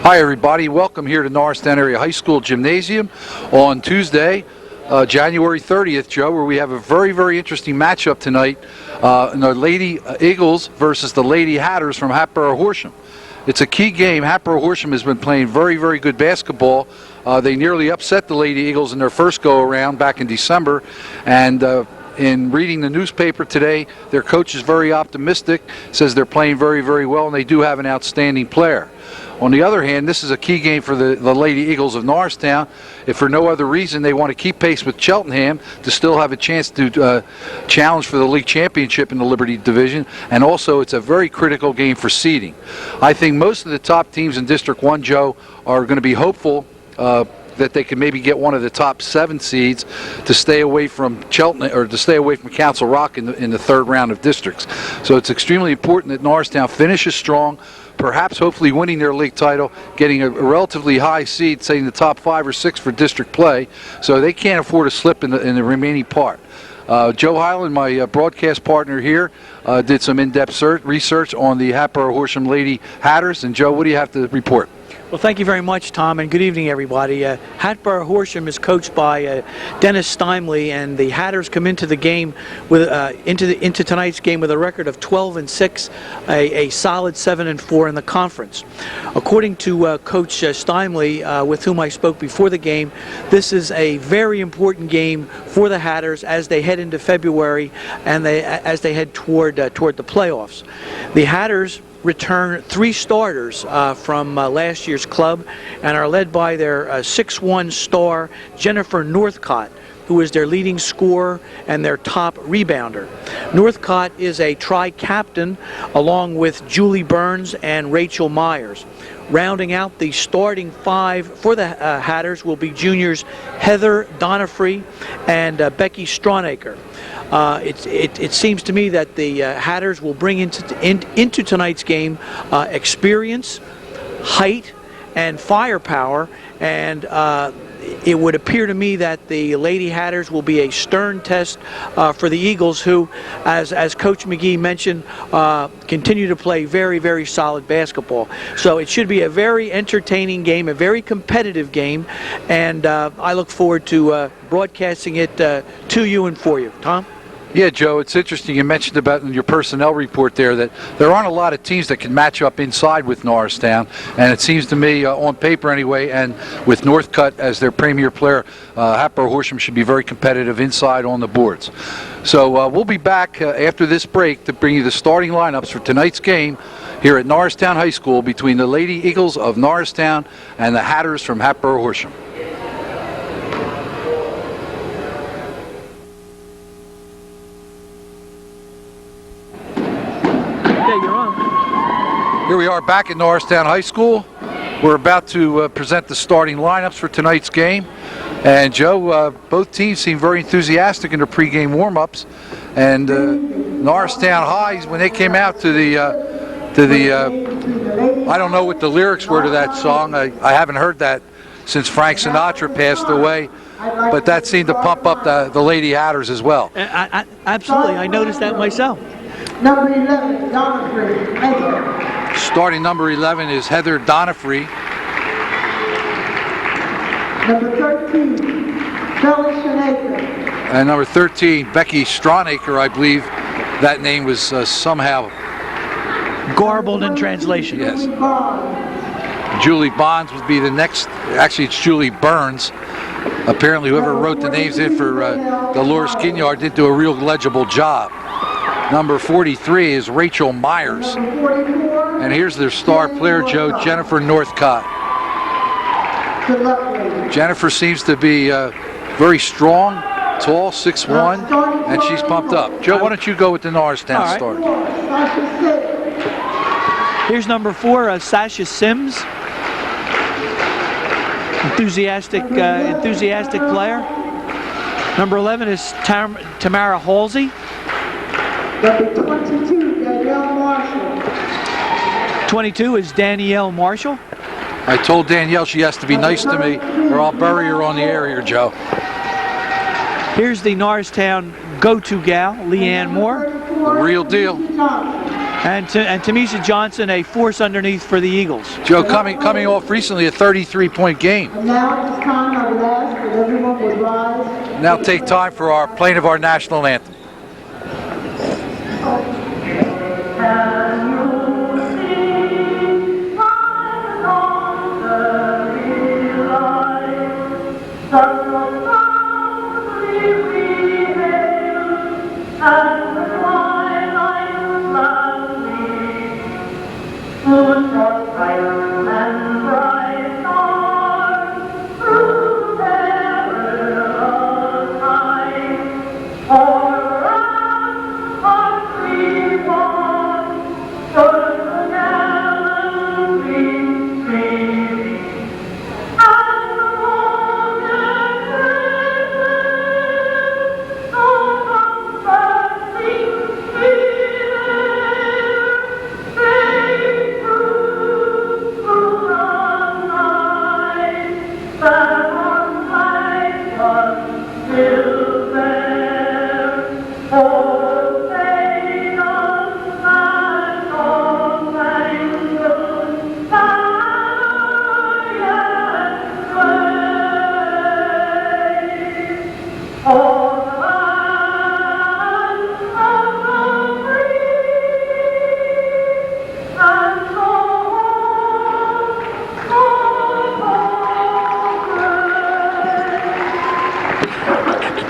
Hi everybody, welcome here to Norristown Area High School Gymnasium on Tuesday, January 30th, Joe, where we have a very interesting matchup tonight, the Lady Eagles versus the Lady Hatters from Hatboro, Horsham. It's a key game. Hatboro Horsham has been playing very good basketball. They nearly upset the Lady Eagles in their first go-around back in December, and in reading the newspaper today, their coach is very optimistic, says they're playing very well, and they do have an outstanding player. On the other hand, this is a key game for the Lady Eagles of Norristown. If for no other reason, they want to keep pace with Cheltenham to still have a chance to challenge for the league championship in the Liberty Division, and also it's a very critical game for seeding. I think most of the top teams in District 1, Joe, are going to be hopeful that they can maybe get one of the top 7 seeds to stay away from Cheltenham, or to stay away from Council Rock in the third round of districts. So it's extremely important that Norristown finishes strong, perhaps hopefully winning their league title, getting a relatively high seed, say in the top 5 or 6 for district play, so they can't afford a slip in the remaining part. Joe Highland, my broadcast partner here, did some in-depth research on the Hatboro Horsham Lady Hatters. And Joe, what do you have to report? Well, thank you very much, Tom, and good evening, everybody. Hatboro Horsham is coached by Dennis Steinley, and the Hatters come into the game with into tonight's game with a record of 12-6, a solid 7-4 in the conference. According to Coach Steinley, with whom I spoke before the game, this is a very important game for the Hatters as they head into February and as they head toward the playoffs. The Hatters return 3 starters from last year's club and are led by their 6'1" star Jennifer Northcott, who is their leading scorer and their top rebounder. Northcott is a tri-captain along with Julie Burns and Rachel Myers. Rounding out the starting 5 for the Hatters will be juniors Heather Donifrey and Becky Strawnaker. It seems to me that the Hatters will bring into tonight's game experience, height, and firepower, and it would appear to me that the Lady Hatters will be a stern test for the Eagles, who, as Coach McGee mentioned, continue to play very solid basketball. So it should be a very entertaining game, a very competitive game, and I look forward to broadcasting it to you and for you. Tom? Yeah, Joe, it's interesting. You mentioned about in your personnel report there that there aren't a lot of teams that can match up inside with Norristown, and it seems to me, on paper anyway, and with Northcott as their premier player, Hatboro Horsham should be very competitive inside on the boards. So we'll be back after this break to bring you the starting lineups for tonight's game here at Norristown High School between the Lady Eagles of Norristown and the Hatters from Hatboro Horsham. Here we are back at Norristown High School. We're about to present the starting lineups for tonight's game. And Joe, both teams seem very enthusiastic in their pregame warm-ups. And Norristown High, when they came out to the I don't know what the lyrics were to that song. I haven't heard that since Frank Sinatra passed away. But that seemed to pump up the Lady Hatters as well. Absolutely, I noticed that myself. Number 11, Donifrey, Heather. Starting number 11 is Heather Donifrey. Number 13, Kelly Shanaker. And number 13, Becky Strawnaker. I believe that name was somehow garbled in translation. Yes. Julie Bonds would be the next. Actually, it's Julie Burns. Apparently, whoever wrote the names in for the Lower Skin Yard did do a real legible job. Number 43 is Rachel Myers. And here's their star player, Joe, Jennifer Northcott. Jennifer seems to be very strong, tall, 6'1", and she's pumped up. Joe, why don't you go with the Norristown starters? Here's number 4, Sasha Sims. Enthusiastic player. Number 11 is Tamara Halsey. Number 22, Danielle Marshall. 22 is Danielle Marshall. I told Danielle she has to be nice to me or I'll bury her on the air here, Joe. Here's the Norristown go-to gal, Leanne Moore. The real deal. And Tamisha Johnson, a force underneath for the Eagles. Joe, coming off recently a 33-point game. And now at this time, I would ask that everyone would rise. Now take time for our playing of our national anthem.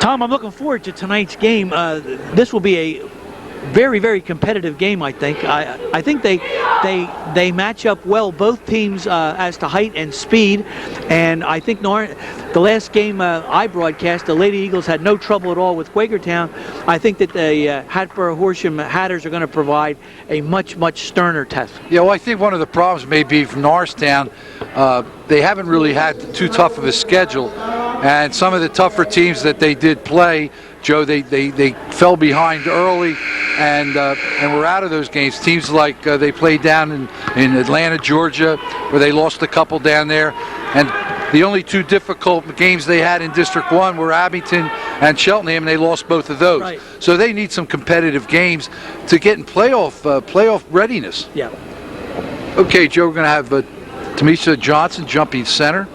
Tom, I'm looking forward to tonight's game. This will be a very, very competitive game, I think. I think they match up well, both teams, as to height and speed. And I think the last game I broadcast, the Lady Eagles had no trouble at all with Quakertown. I think that the Hatboro Horsham Hatters are going to provide a much, much sterner test. Yeah, well, I think one of the problems may be from Norristown. They haven't really had too tough of a schedule. And some of the tougher teams that they did play, Joe, they fell behind early and were out of those games. Teams like they played down in Atlanta, Georgia, where they lost a couple down there. And the only two difficult games they had in District 1 were Abington and Cheltenham, and they lost both of those. Right. So they need some competitive games to get in playoff readiness. Yeah. Okay, Joe, we're going to have Tamisha Johnson jumping center.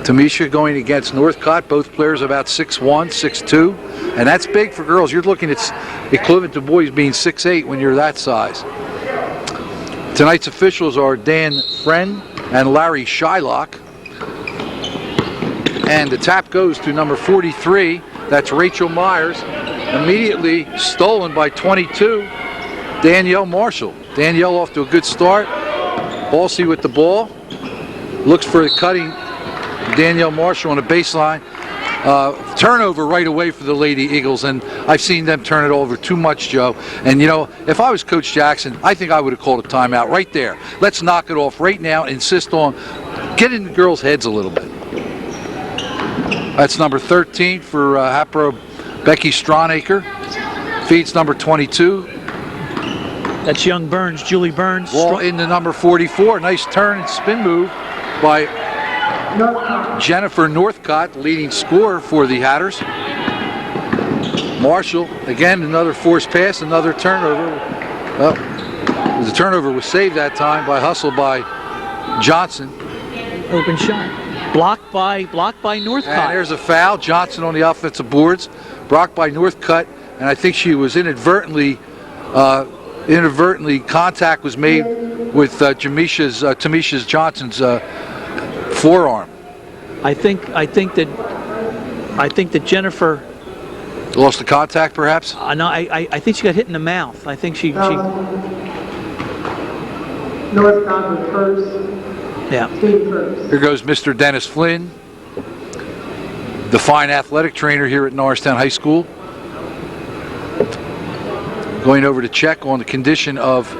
Tamisha going against Northcott, both players about 6'1", 6'2", and that's big for girls. You're looking at equivalent to boys being 6'8" when you're that size. Tonight's officials are Dan Friend and Larry Shylock. And the tap goes to number 43, that's Rachel Myers, immediately stolen by 22, Danielle Marshall. Danielle off to a good start. Halsey with the ball, looks for the cutting Danielle Marshall on the baseline. Turnover right away for the Lady Eagles, and I've seen them turn it over too much, Joe. And you know, if I was Coach Jackson, I think I would have called a timeout right there. Let's knock it off right now. Insist on getting the girls' heads a little bit. That's number 13 for Hatboro, Becky Stronacre. Feeds number 22. That's young Burns, Julie Burns. Ball into number 44. Nice turn and spin move by Jennifer Northcott, leading scorer for the Hatters. Marshall, again, another forced pass, another turnover. Well, the turnover was saved that time by hustle by Johnson. Open shot. Blocked by Northcott. And there's a foul. Johnson on the offensive boards. Blocked by Northcott, and I think she was inadvertently contact was made with Tamisha Johnson's forearm. I think that Jennifer lost the contact, perhaps. No, I think she got hit in the mouth. I think she Northbound was first. Yeah. Here goes Mr. Dennis Flynn, the fine athletic trainer here at Norristown High School. Going over to check on the condition of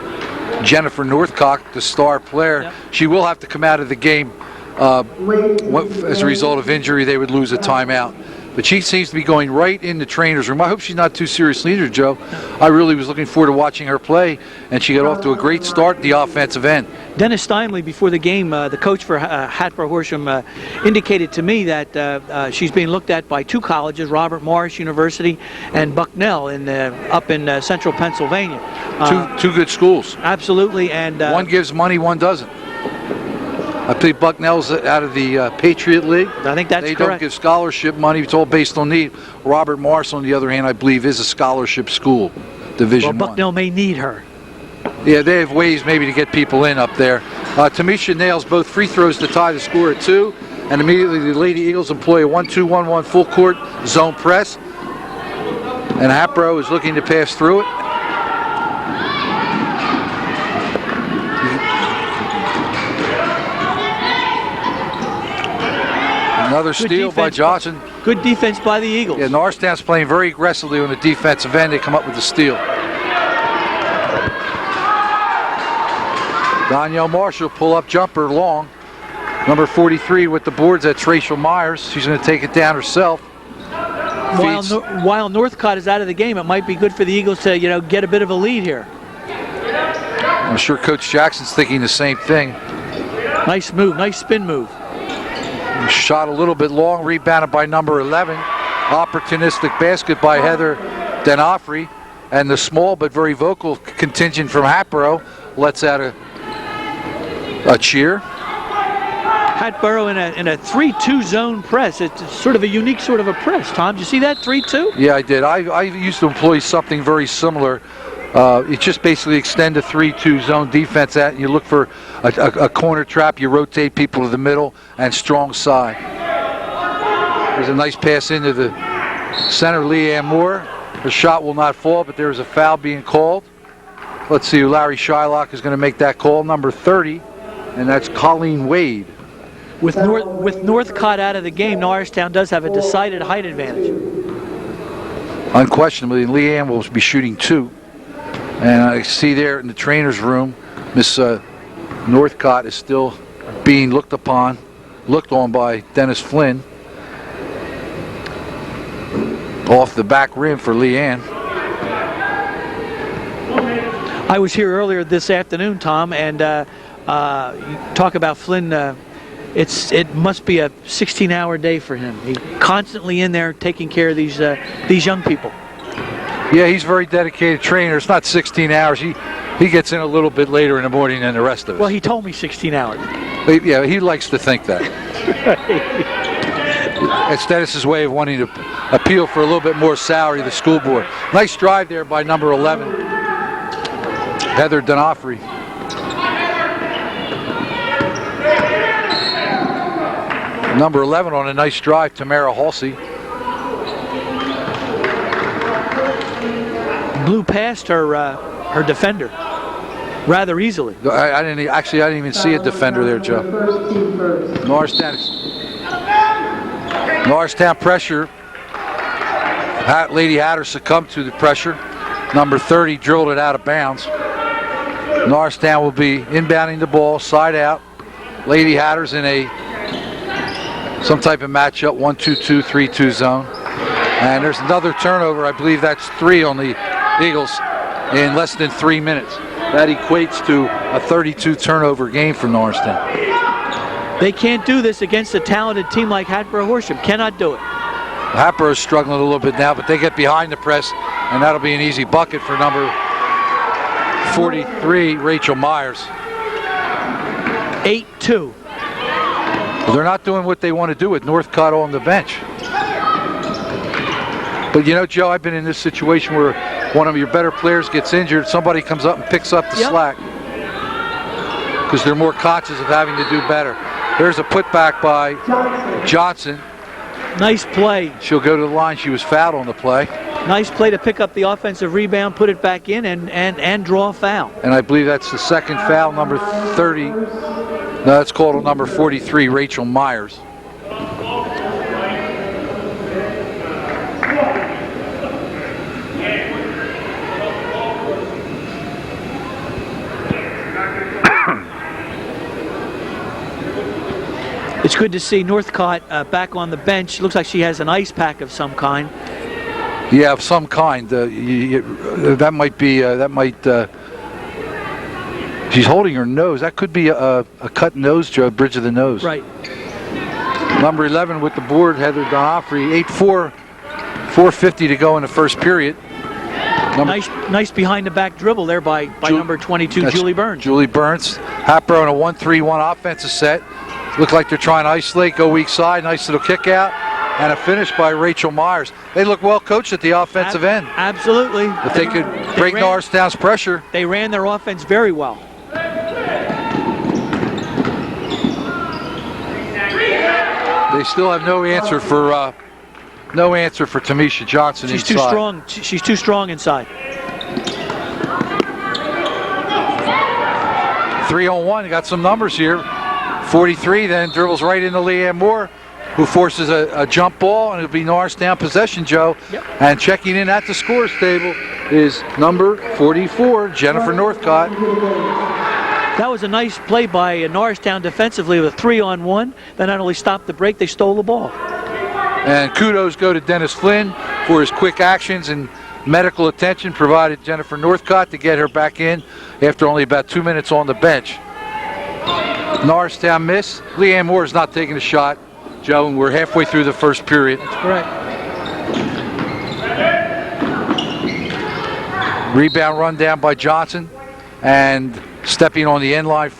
Jennifer Northcott, the star player. Yep. She will have to come out of the game. As a result of injury, they would lose a timeout. but she seems to be going right in the trainer's room. I hope she's not too seriously injured, Joe. I really was looking forward to watching her play, and she got off to a great start at the offensive end. Dennis Steinley, before the game, the coach for Hatboro Horsham, indicated to me that she's being looked at by 2 colleges, Robert Morris University and Bucknell up in central Pennsylvania. Two good schools. Absolutely. And one gives money, one doesn't. I think Bucknell's out of the Patriot League. I think that's correct. They don't give scholarship money. It's all based on need. Robert Morris, on the other hand, I believe is a scholarship school, Division Well, Bucknell may need her. Yeah, they have ways maybe to get people in up there. Tamisha nails both free throws to tie the score at 2, and immediately the Lady Eagles employ a 1-2-1-1 full court zone press, and Hatboro is looking to pass through it. Another steal by Johnson. Good defense by the Eagles. Yeah, Norristown's playing very aggressively on the defensive end. They come up with the steal. Danielle Marshall, pull-up jumper long. Number 43 with the boards, that's Rachel Myers. She's going to take it down herself. While Northcott is out of the game, it might be good for the Eagles to, get a bit of a lead here. I'm sure Coach Jackson's thinking the same thing. Nice move, nice spin move. Shot a little bit long, rebounded by number 11. Opportunistic basket by Heather Denofrey. And the small but very vocal contingent from Hatboro lets out a cheer. Hatboro in a 3-2 zone press. It's sort of a unique sort of a press. Tom, did you see that 3-2? Yeah, I did. I used to employ something very similar. You just basically extend a 3-2 zone defense at, and you look for a corner trap. You rotate people to the middle and strong side. There's a nice pass into the center, Leanne Moore. Her shot will not fall, but there's a foul being called. Let's see who Larry Shylock is going to make that call. Number 30, and that's Colleen Wade. With Northcott out of the game, Norristown does have a decided height advantage. Unquestionably, Leanne will be shooting 2. And I see there in the trainer's room, Miss Northcott is still being looked on by Dennis Flynn. Off the back rim for Leanne. I was here earlier this afternoon, Tom, and you talk about Flynn. It must be a 16-hour day for him. He's constantly in there taking care of these young people. Yeah, he's a very dedicated trainer. It's not 16 hours. He gets in a little bit later in the morning than the rest of us. Well, he told me 16 hours. Yeah, he likes to think that. It's Dennis's way of wanting to appeal for a little bit more salary to the school board. Nice drive there by number 11, Heather Denofrey. Number 11 on a nice drive, Tamara Halsey. Blew past her defender rather easily. I didn't even see a defender there, Joe. Norristown pressure. Lady Hatter succumbed to the pressure. Number 30 drilled it out of bounds. Norristown will be inbounding the ball, side out. Lady Hatter's in some type of matchup, 1-2-2, 3-2 zone. And there's another turnover. I believe that's 3 on the Eagles in less than 3 minutes. That equates to a 32 turnover game for Norristown. They can't do this against a talented team like Hatboro Horsham. Cannot do it. Hatboro is struggling a little bit now, but they get behind the press, and that'll be an easy bucket for number 43, Rachel Myers. 8-2. They're not doing what they want to do with Northcott on the bench. But Joe, I've been in this situation where one of your better players gets injured, somebody comes up and picks up the slack because they're more conscious of having to do better. There's a putback by Johnson. Nice play. She'll go to the line. She was fouled on the play. Nice play to pick up the offensive rebound, put it back in, and draw a foul. And I believe that's the second foul, number 30. No, that's called on number 43, Rachel Myers. It's good to see Northcott back on the bench. Looks like she has an ice pack of some kind. Yeah, of some kind. That might be. She's holding her nose. That could be a cut nose, Joe. Bridge of the nose. Right. Number 11 with the board, Heather Donofrey. 8-4, 4:50 to go in the first period. Nice behind the back dribble there by number 22, Julie Burns. Julie Burns. Hatboro in a 1-3-1 offensive set. Look like they're trying to isolate, go weak side. Nice little kick out. And a finish by Rachel Myers. They look well coached at the offensive end. Absolutely. If they could break Norristown's pressure. They ran their offense very well. They still have no answer for Tamisha Johnson inside. She's too strong. She's too strong inside. 3-on-1. Got some numbers here. 43 then dribbles right into Leanne Moore, who forces a jump ball, and it'll be Norristown possession, Joe. Yep. And checking in at the scores table is number 44, Jennifer Northcott. That was a nice play by Norristown defensively with a 3-on-1. They not only stopped the break, they stole the ball. And kudos go to Dennis Flynn for his quick actions and medical attention provided Jennifer Northcott to get her back in after only about 2 minutes on the bench. Norristown miss. Leanne Moore is not taking a shot, Joe, and we're halfway through the first period. That's correct. Rebound run down by Johnson, and stepping on the end line,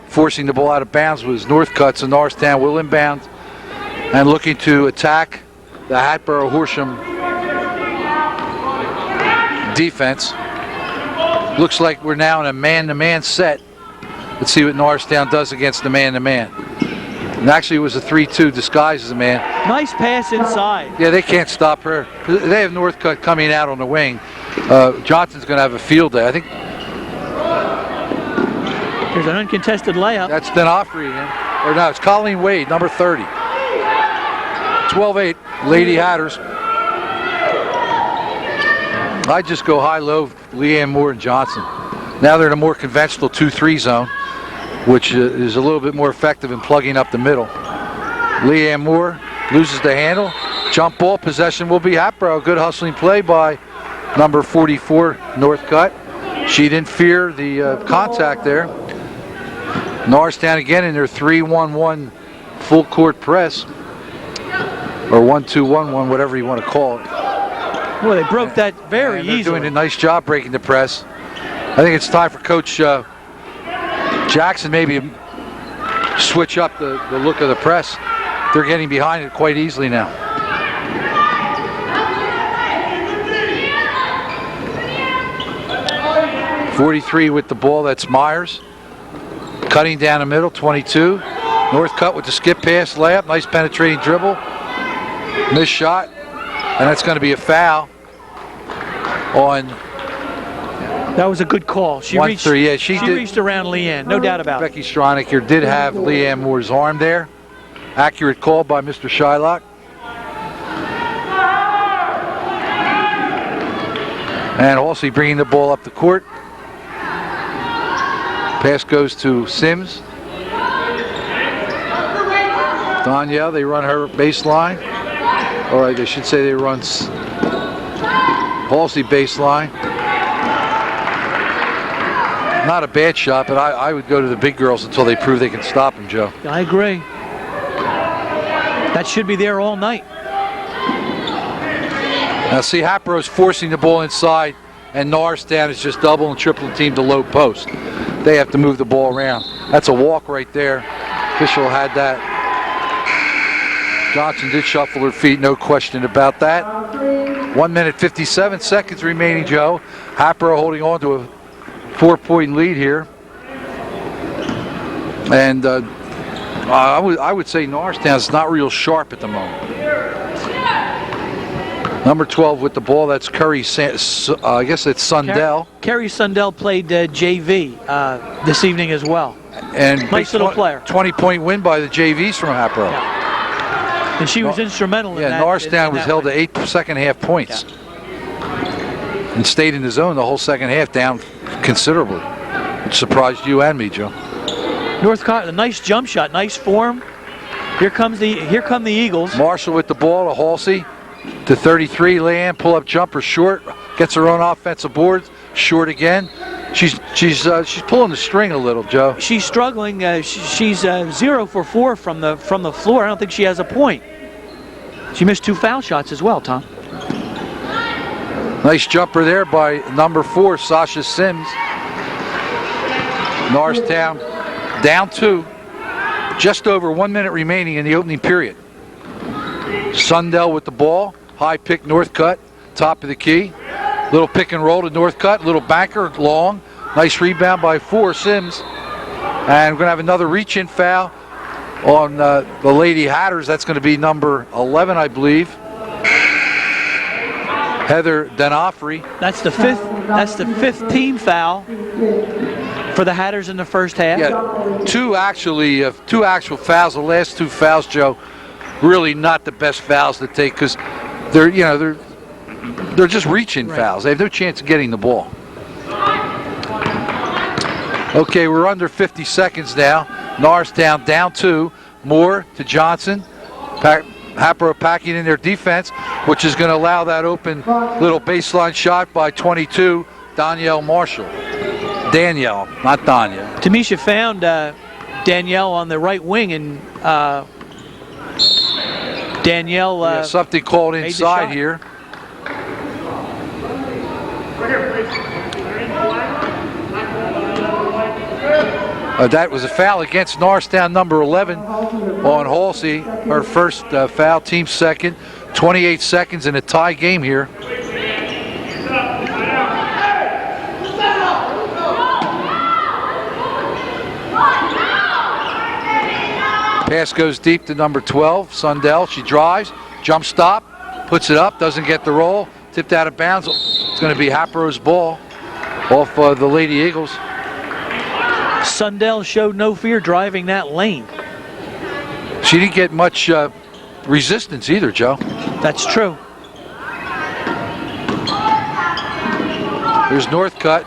forcing the ball out of bounds was Northcott, so Norristown will inbound and looking to attack the Hatboro Horsham defense. Looks like we're now in a man-to-man set. Let's see what Norristown does against the man-to-man. And actually it was a 3-2 disguised as a man. Nice pass inside. Yeah, they can't stop her. They have Northcott coming out on the wing. Johnson's going to have a field day. I think there's an uncontested layup. that's Donofrey again. Or no, it's Colleen Wade, number 30. 12-8, Lady Hatters. I just go high-low, Leanne Moore and Johnson. Now they're in a more conventional 2-3 zone, which is a little bit more effective in plugging up the middle. Leanne Moore loses the handle. Jump ball, possession will be Hatboro. Good hustling play by number 44, Northcott. She didn't fear the contact there. Norristown again in their 3-1-1 full court press, or 1-2-1-1, whatever you want to call it. Well, they broke that very easily. They're doing a nice job breaking the press. I think it's time for Coach Jackson maybe switch up the look of the press. They're getting behind it quite easily now. .43 with the ball, that's Myers. Cutting down the middle, 22. Northcott with the skip pass, layup, nice penetrating dribble. Missed shot, and that's going to be a foul on. That was a good call. She reached around Leanne, no doubt about it. Becky Stronach here did have Leanne Moore's arm there. Accurate call by Mr. Shylock. And Halsey bringing the ball up the court. Pass goes to Sims. Danielle, they run her baseline. All right, they should say they run Halsey baseline. Not a bad shot, but I would go to the big girls until they prove they can stop them, Joe. I agree. That should be there all night. Now see, Hatboro's forcing the ball inside, and Norristown is just double and triple teamed the low post. They have to move the ball around. That's a walk right there. Official had that. Johnson did shuffle her feet, no question about that. 1 minute 57 seconds remaining, Joe. Hatboro holding on to a 4-point lead here. And I would say Norristown's not real sharp at the moment. Number 12 with the ball, that's Curry, I guess it's Sundell. Kerry Sundell played JV this evening as well. And nice little player. 20-point win by the JVs from Hatboro. Yeah. And she was instrumental in that. Yeah, Norristown was held to 8 second half points. Yeah. And stayed in the zone the whole second half, down considerably. Which surprised you and me, Joe. Northcott, a nice jump shot, nice form. Here come the Eagles. Marshall with the ball to Halsey to 33. Leanne pull up jumper short, gets her own offensive board, short again. She's pulling the string a little, Joe. She's struggling. She's 0 for 4 from the floor. I don't think she has a point. She missed 2 foul shots as well, Tom. Nice jumper there by number 4, Sasha Sims. Norristown down 2. Just over 1 minute remaining in the opening period. Sundell with the ball. High pick, Northcutt. Top of the key. Little pick and roll to Northcutt. Little banker, long. Nice rebound by 4, Sims. And we're going to have another reach-in foul on the Lady Hatters. That's going to be number 11, I believe. Heather D'Onofri. That's the fifth team foul for the Hatters in the first half. Yeah, two actual fouls. The last 2 fouls, Joe, really not the best fouls to take because they're just reaching fouls. They have no chance of getting the ball. Okay, we're under 50 seconds now. Norristown down 2. Moore to Johnson. Hatboro packing in their defense, which is going to allow that open little baseline shot by 22, Danielle Marshall. Danielle, not Danya. Tamisha found Danielle on the right wing, and Danielle something called inside here. That was a foul against Norristown, number 11, on Halsey. Her first foul, team second. 28 seconds in a tie game here. Pass goes deep to number 12, Sundell. She drives, jump stop, puts it up, doesn't get the roll, tipped out of bounds. It's going to be Hatboro's ball off the Lady Eagles. Sundell showed no fear driving that lane. She didn't get much resistance either, Joe. That's true. There's Northcutt.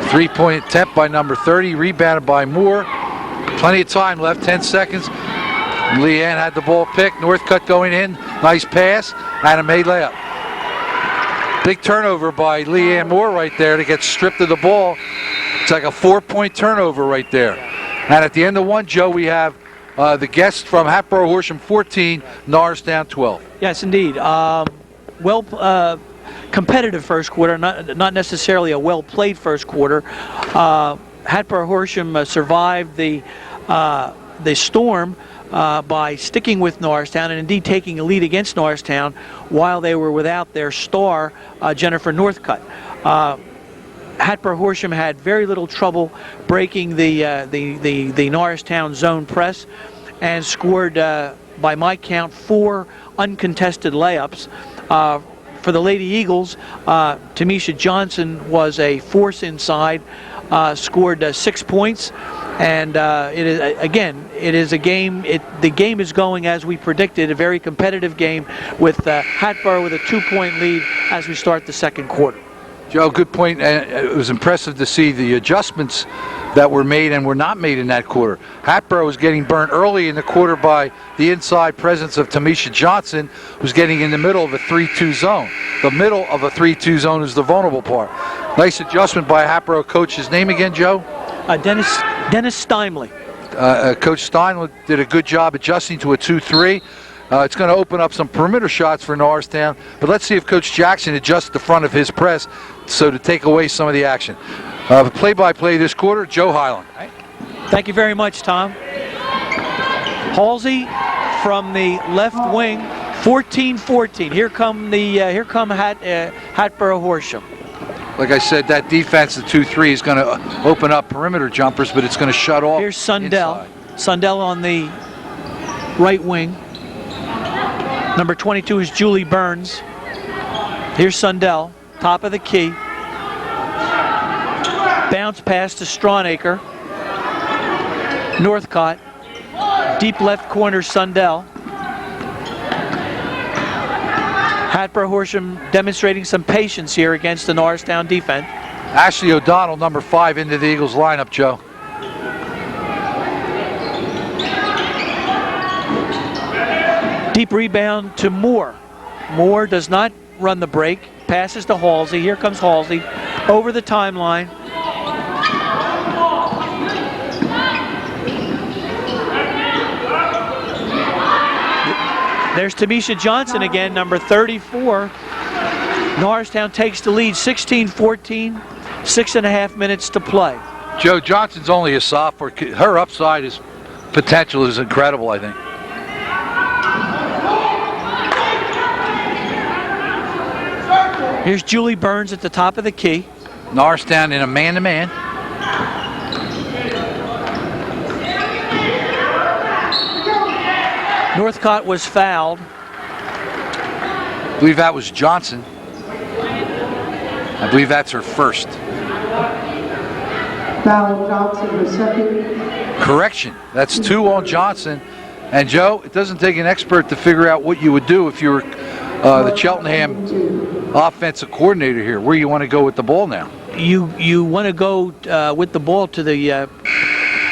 3-point attempt by number 30, rebounded by Moore. Plenty of time left, 10 seconds. Leanne had the ball picked. Northcutt going in. Nice pass and a made layup. Big turnover by Leanne Moore right there to get stripped of the ball. It's like a 4-point turnover right there. And at the end of 1, Joe, we have the guests from Hatboro Horsham 14, Norristown 12. Yes, indeed. Competitive first quarter, not necessarily a well-played first quarter. Hatboro Horsham survived the storm by sticking with Norristown and indeed taking a lead against Norristown while they were without their star, Jennifer Northcutt. Hatboro Horsham had very little trouble breaking the Norristown zone press and scored, by my count, 4 uncontested layups. For the Lady Eagles, Tamisha Johnson was a force inside, scored 6 points, and it is a game. The game is going as we predicted, a very competitive game with Hatboro with a 2-point lead as we start the second quarter. Joe, good point. It was impressive to see the adjustments that were made and were not made in that quarter. Hatboro was getting burnt early in the quarter by the inside presence of Tamisha Johnson, who's getting in the middle of a 3-2 zone. The middle of a 3-2 zone is the vulnerable part. Nice adjustment by Hatboro coach. His name again, Joe? Dennis Steinley. Coach Steinley did a good job adjusting to a 2-3. It's going to open up some perimeter shots for Norristown, but let's see if Coach Jackson adjusts the front of his press so to take away some of the action. Play-by-play this quarter, Joe Highland. Thank you very much, Tom. Halsey from the left wing, 14-14. Here come Hatboro Horsham. Like I said, that defense, the 2-3, is going to open up perimeter jumpers, but it's going to shut off. Here's Sundell. Inside. Sundell on the right wing. Number 22 is Julie Burns. Here's Sundell, top of the key. Bounce pass to Strawnaker. Northcutt. Deep left corner, Sundell. Hatboro Horsham demonstrating some patience here against the Norristown defense. Ashley O'Donnell, number 5, into the Eagles lineup, Joe. Deep rebound to Moore. Moore does not run the break. Passes to Halsey. Here comes Halsey over the timeline. There's Tamisha Johnson again, number 34. Norristown takes the lead, 16-14, 6.5 minutes to play. Joe, Johnson's only a sophomore. Her upside is potential is incredible, I think. Here's Julie Burns at the top of the key. Norristown in a man-to-man. Northcott was fouled. I believe that was Johnson. I believe that's her first. Foul Johnson, her second. Correction. That's 2 on Johnson. And Joe, it doesn't take an expert to figure out what you would do if you were the Cheltenham offensive coordinator here. Where you want to go with the ball now? You want to go with the ball to the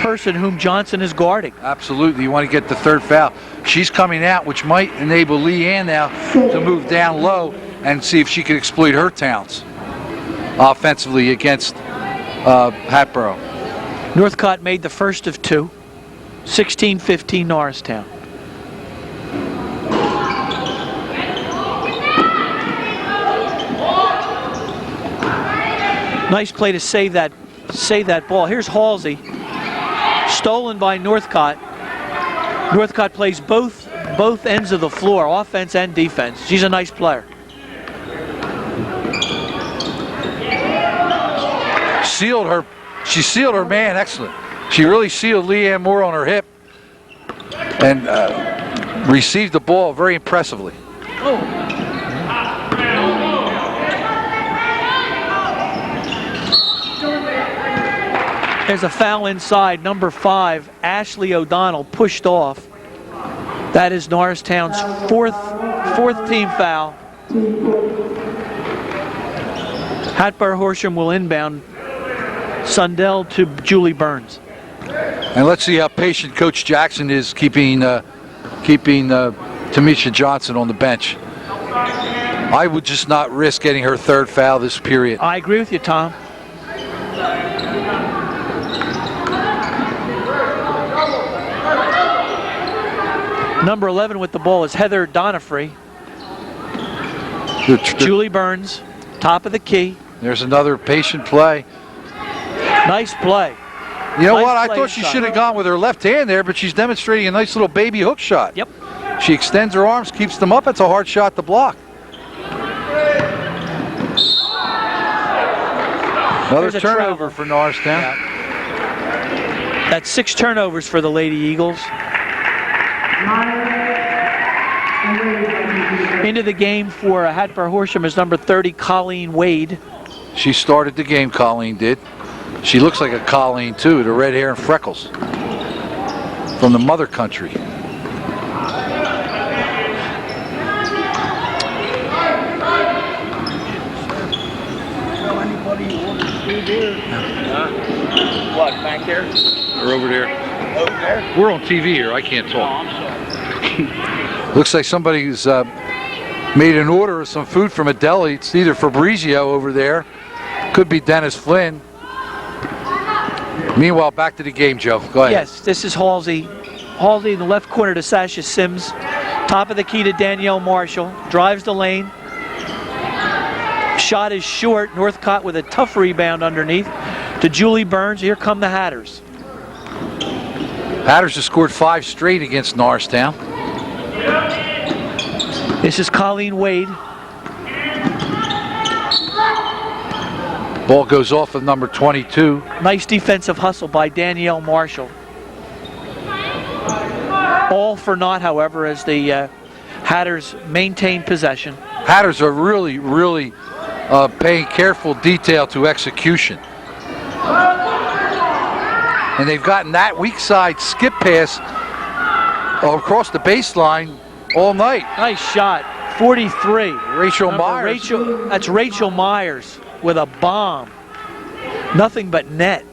person whom Johnson is guarding. Absolutely. You want to get the third foul. She's coming out, which might enable Leanne now to move down low and see if she can exploit her talents offensively against Hatboro. Northcott made the first of 2. 16-15 Norristown. Nice play to save that ball. Here's Halsey. Stolen by Northcott. Northcott plays both ends of the floor, offense and defense. She's a nice player. She sealed her man, excellent. She really sealed Leanne Moore on her hip and received the ball very impressively. There's a foul inside, number 5, Ashley O'Donnell pushed off. That is Norristown's fourth team foul. Hatboro Horsham will inbound. Sundell to Julie Burns. And let's see how patient Coach Jackson is keeping Tamisha Johnson on the bench. I would just not risk getting her third foul this period. I agree with you, Tom. Number 11 with the ball is Heather Donifrey. Julie Burns, top of the key. There's another patient play. Nice play. You know what? I thought she should have gone with her left hand there, but she's demonstrating a nice little baby hook shot. Yep. She extends her arms, keeps them up. It's a hard shot to block. Another turnover for Norristown. Yeah. That's 6 turnovers for the Lady Eagles. Into the game for Hatboro Horsham is number 30, Colleen Wade. She started the game, Colleen did. She looks like a Colleen, too, the red hair and freckles from the mother country. What, back there? Or over there. Over there? We're on TV here. I can't talk. Oh, I'm sorry. Looks like somebody's made an order of some food from a deli. It's either Fabrizio over there. Could be Dennis Flynn. Meanwhile, back to the game, Joe. Go ahead. Yes, this is Halsey. Halsey in the left corner to Sasha Sims. Top of the key to Danielle Marshall. Drives the lane. Shot is short. Northcott with a tough rebound underneath to Julie Burns. Here come the Hatters. Hatters have scored 5 straight against Norristown. This is Colleen Wade. Ball goes off of number 22. Nice defensive hustle by Danielle Marshall. All for naught, however, as the Hatters maintain possession. Hatters are really, really paying careful detail to execution. And they've gotten that weak side skip pass across the baseline all night. Nice shot. 43. Rachel Myers. That's Rachel Myers with a bomb. Nothing but net.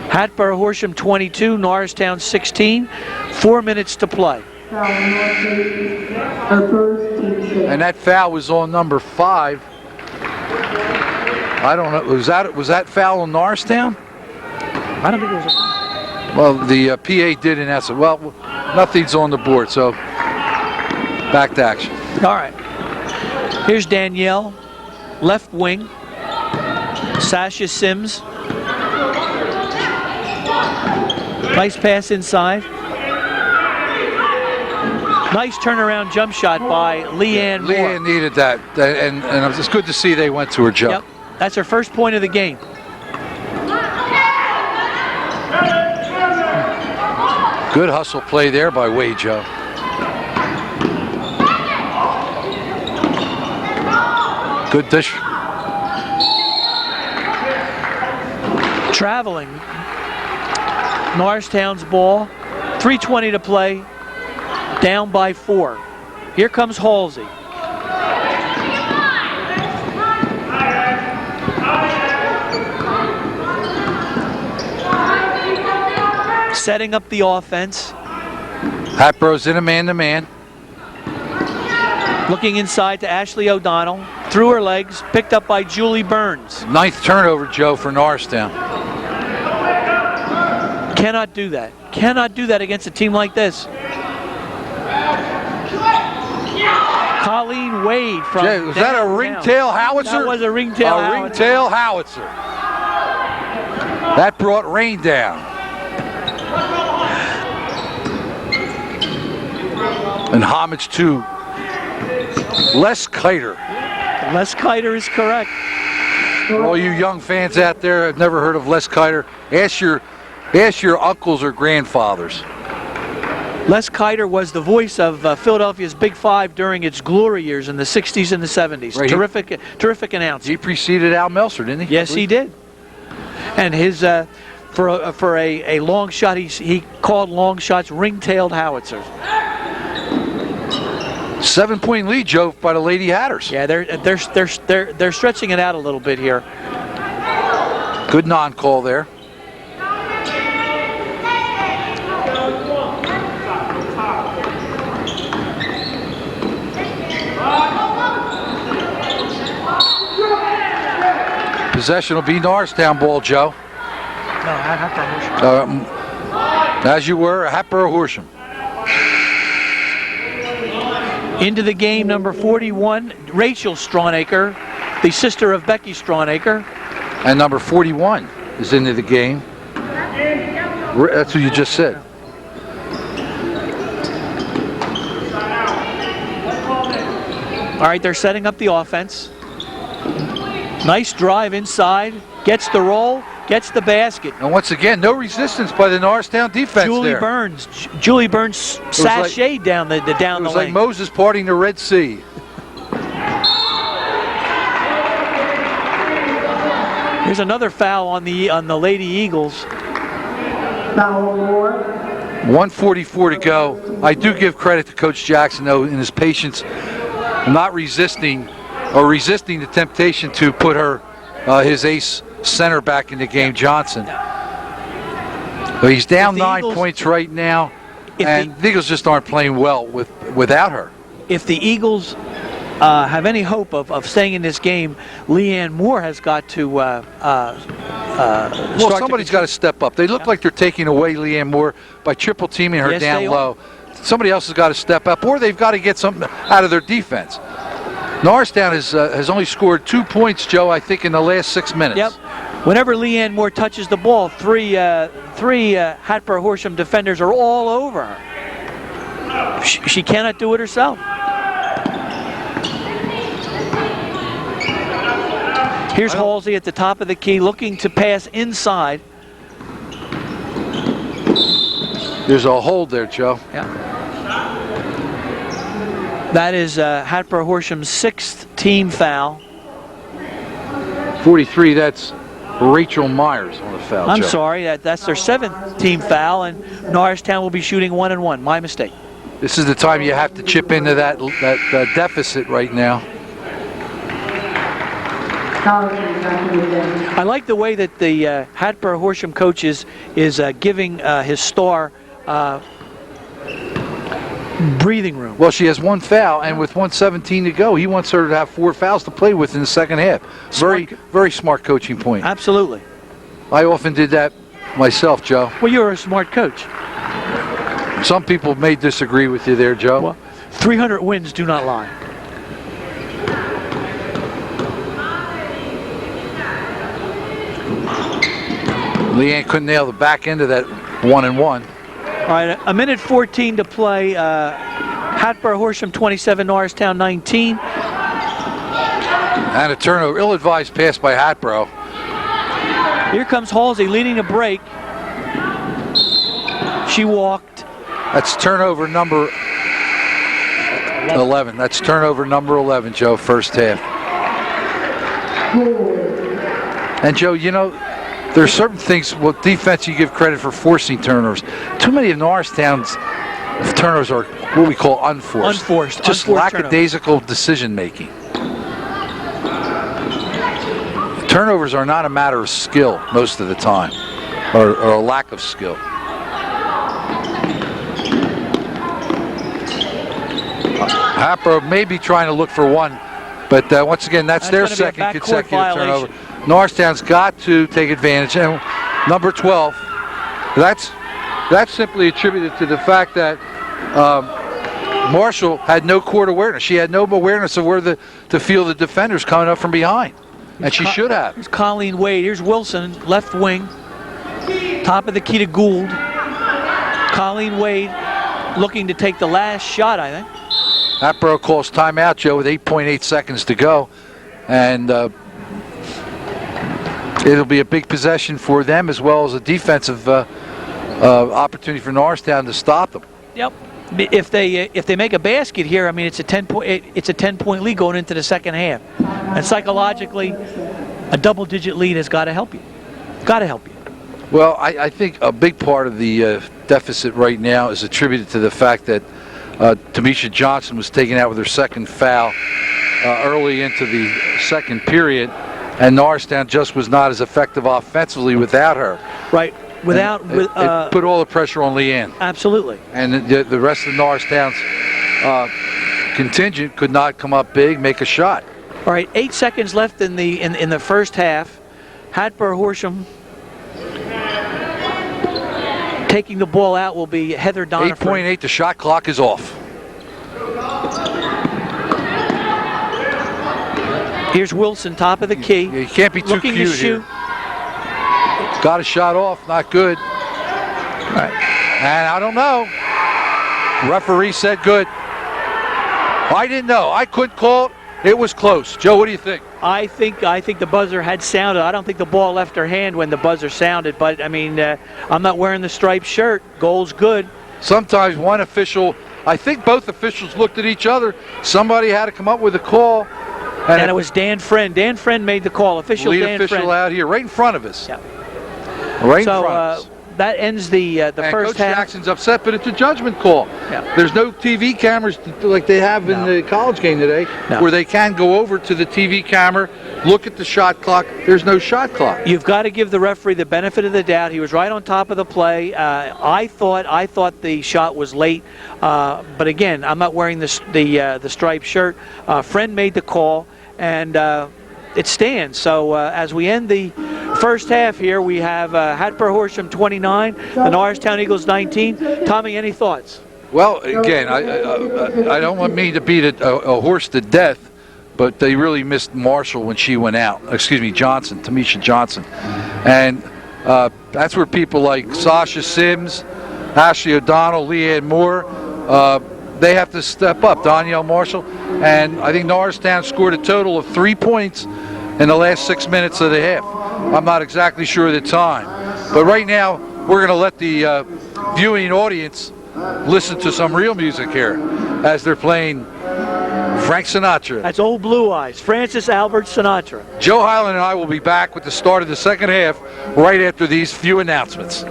Hatboro Horsham 22, Norristown 16. 4 minutes to play. Foul on North State. Our first team save. And that foul was on number 5. I don't know. Was that foul on Norristown? I don't think it was a... Well, the PA did in essence. Well, nothing's on the board, so back to action. All right. Here's Danielle, left wing. Sasha Sims. Nice pass inside. Nice turnaround jump shot by Leanne Moore. Leanne needed that, and it's good to see they went to her, Joe. Yep, that's her first point of the game. Good hustle play there by Wade, Joe. Good dish. Traveling. Norristown's ball. 3:20 to play. Down by 4. Here comes Halsey. Setting up the offense. Hatboro's in a man-to-man. Looking inside to Ashley O'Donnell. Through her legs. Picked up by Julie Burns. 9th turnover, Joe, for Norristown. Cannot do that. Cannot do that against a team like this. Colleen Wade from... Jay, was that a ringtail howitzer? That was a ringtail howitzer. A ringtail howitzer. That brought rain down. And homage to Les Kiter. Les Kiter is correct. For all you young fans out there have never heard of Les Kiter, ask your uncles or grandfathers. Les Kiter was the voice of Philadelphia's Big Five during its glory years in the 60s and the 70s. Right. Terrific announcer. He preceded Al Meltzer, didn't he? Yes, he did. And his for a long shot, he called long shots ring-tailed howitzers. 7-point lead, Joe, by the Lady Hatters. Yeah, they're stretching it out a little bit here. Good non-call there. Possession will be Norristown ball, Joe. No, Hatboro Horsham. As you were, Hatboro Horsham. Into the game, number 41, Rachel Strawnaker, the sister of Becky Strawnaker. And number 41 is into the game. That's what you just said. All right, they're setting up the offense. Nice drive inside, gets the roll, gets the basket. And once again, no resistance by the Norristown defense there. Julie Burns sashayed down the It was like lane. Moses parting the Red Sea. Here's another foul on the Lady Eagles. Foul on Moore. 1:44 to go. I do give credit to Coach Jackson, though, in his patience, not resisting the temptation to put his ace center back in the game, Johnson. But he's down 9 points right now, and the Eagles just aren't playing well without her. If the Eagles have any hope of staying in this game, Leanne Moore has got to Well, somebody's got to step up. They look like they're taking away Leanne Moore by triple teaming her down low. Somebody else has got to step up, or they've got to get something out of their defense. Norristown has only scored 2 points, Joe, I think, in the last 6 minutes. Yep. Whenever Leanne Moore touches the ball, three Hatboro Horsham defenders are all over her. She cannot do it herself. Here's Halsey at the top of the key, looking to pass inside. There's a hold there, Joe. Yeah. That is Hatboro Horsham's 6th team foul. 43, that's Rachel Myers on the foul, I'm Joe. sorry, that's their 7th team foul, and Norristown will be shooting 1-1. My mistake. This is the time you have to chip into that deficit right now. I like the way that the Hatboro Horsham coach is giving his star breathing room. Well, she has one foul, and with 1:17 to go, he wants her to have 4 fouls to play with in the second half. Very smart coaching point. Absolutely. I often did that myself, Joe. Well, you're a smart coach. Some people may disagree with you there, Joe. Well, 300 wins do not lie. Leanne couldn't nail the back end of that 1-and-1. All right, a minute 14 to play. Hatboro Horsham 27, Norristown 19. And a turnover, ill-advised pass by Hatboro. Here comes Halsey leading the break. She walked. That's turnover number 11. That's turnover number 11, Joe, first half. And, Joe, you know, there's certain things, well, defense you give credit for forcing turnovers. Too many of Norristown's turnovers are what we call unforced. Just lackadaisical decision making. Turnovers are not a matter of skill most of the time, or a lack of skill. Hatboro may be trying to look for one, but once again, that's their second consecutive turnover. Norristown's got to take advantage. And number 12, that's simply attributed to the fact that Marshall had no court awareness. She had no awareness of where to feel the defenders coming up from behind, and she should have. Here's Colleen Wade. Here's Wilson, left wing, top of the key to Gould. Colleen Wade looking to take the last shot, I think. Hatboro calls timeout, Joe, with 8.8 seconds to go, and it'll be a big possession for them as well as a defensive opportunity for Norristown to stop them. Yep. If they make a basket here, I mean it's a 10-point lead going into the second half, and psychologically, a double-digit lead has got to help you. Got to help you. Well, I think a big part of the deficit right now is attributed to the fact that Tamisha Johnson was taken out with her second foul early into the second period, and Norristown just was not as effective offensively without her. Right. It put all the pressure on Leanne. Absolutely. And the rest of Norristown's contingent could not come up big, make a shot. All right, 8 seconds left in the first half. Hatboro Horsham taking the ball out will be Heather Doniford. 8.8, the shot clock is off. Here's Wilson, top of the key. You can't be too looking cute to shoot. here. Got a shot off, not good. All right. And I don't know. Referee said good. I didn't know. I couldn't call it. It was close. Joe, what do you think? I think the buzzer had sounded. I don't think the ball left her hand when the buzzer sounded, but I mean, I'm not wearing the striped shirt. Goal's good. Sometimes one official, I think both officials looked at each other. Somebody had to come up with a call. And it was Dan Friend. Dan Friend made the call. Lead official out here, right in front of us. Yeah. Right in front of us. That ends the first Coach half. Jackson's upset, but it's a judgment call. Yeah. There's no TV cameras like they have in the college game today, where they can go over to the TV camera, look at the shot clock. There's no shot clock. You've got to give the referee the benefit of the doubt. He was right on top of the play. I thought the shot was late, but again, I'm not wearing the striped shirt. Friend made the call, and it stands. So as we end the first half here, we have Hatboro Horsham 29, the Norristown Eagles 19. Tommy, any thoughts? Well, again, I don't want me to beat a horse to death, but they really missed Marshall when she went out. Excuse me, Tamisha Johnson. And that's where people like Sasha Sims, Ashley O'Donnell, Leanne Moore, they have to step up. Danielle Marshall. And I think Norristown scored a total of 3 points in the last 6 minutes of the half. I'm not exactly sure of the time. But right now, we're going to let the viewing audience listen to some real music here as they're playing Frank Sinatra. That's Old Blue Eyes, Francis Albert Sinatra. Joe Highland and I will be back with the start of the second half right after these few announcements.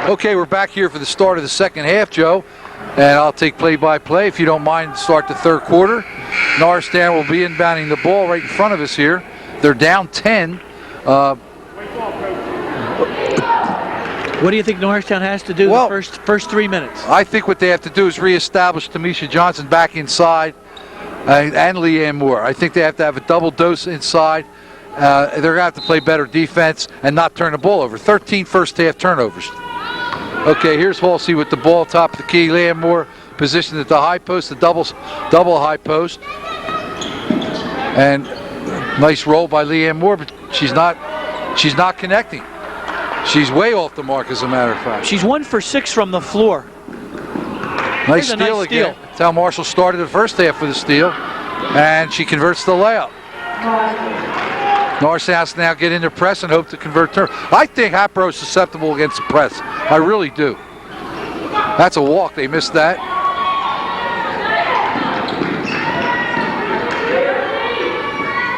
Okay, we're back here for the start of the second half, Joe, and I'll take play-by-play. If you don't mind, start the third quarter. Norristown will be inbounding the ball right in front of us here. They're down 10. What do you think Norristown has to do Well, the first 3 minutes? I think what they have to do is reestablish Tamisha Johnson back inside and Leanne Moore. I think they have to have a double dose inside. They're going to have to play better defense and not turn the ball over. 13 first half turnovers. Okay, here's Halsey with the ball top of the key. Leanne Moore positioned at the high post, the double high post. And nice roll by Leanne Moore, but she's not connecting. She's way off the mark, as a matter of fact. She's 1 for 6 from the floor. Nice There's a steal nice again. steal. That's how Marshall started the first half with a steal. And she converts the layup. Norristown has to now get into press and hope to convert turn. I think Hatboro is susceptible against the press. I really do. That's a walk. They missed that.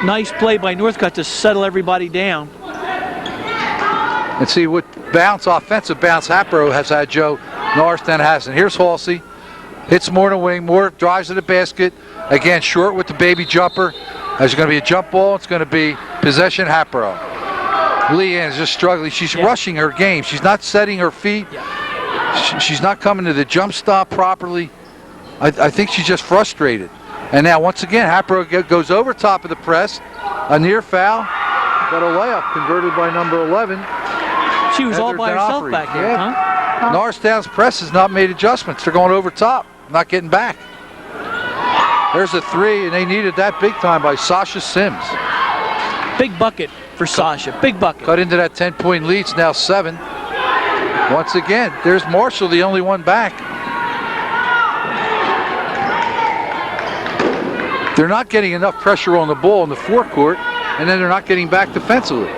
Nice play by Northcutt to settle everybody down. And see what offensive bounce Hatboro has had, Joe. Norristown hasn't. Here's Halsey. Hits Moore in the wing. Moore drives to the basket. Again, short with the baby jumper. There's going to be a jump ball. It's going to be possession Hatboro. Leanne is just struggling. She's rushing her game. She's not setting her feet. She's not coming to the jump stop properly. I think she's just frustrated. And now, once again, Hatboro goes over top of the press. A near foul. Got a layup converted by number 11. She was all by herself back there, huh? Norristown's press has not made adjustments. They're going over top, not getting back. There's a three, and they needed that big time by Sasha Sims. Big bucket for Sasha. Big bucket. Cut into that 10-point lead. It's now 7. Once again, there's Marshall, the only one back. They're not getting enough pressure on the ball in the forecourt, and then they're not getting back defensively.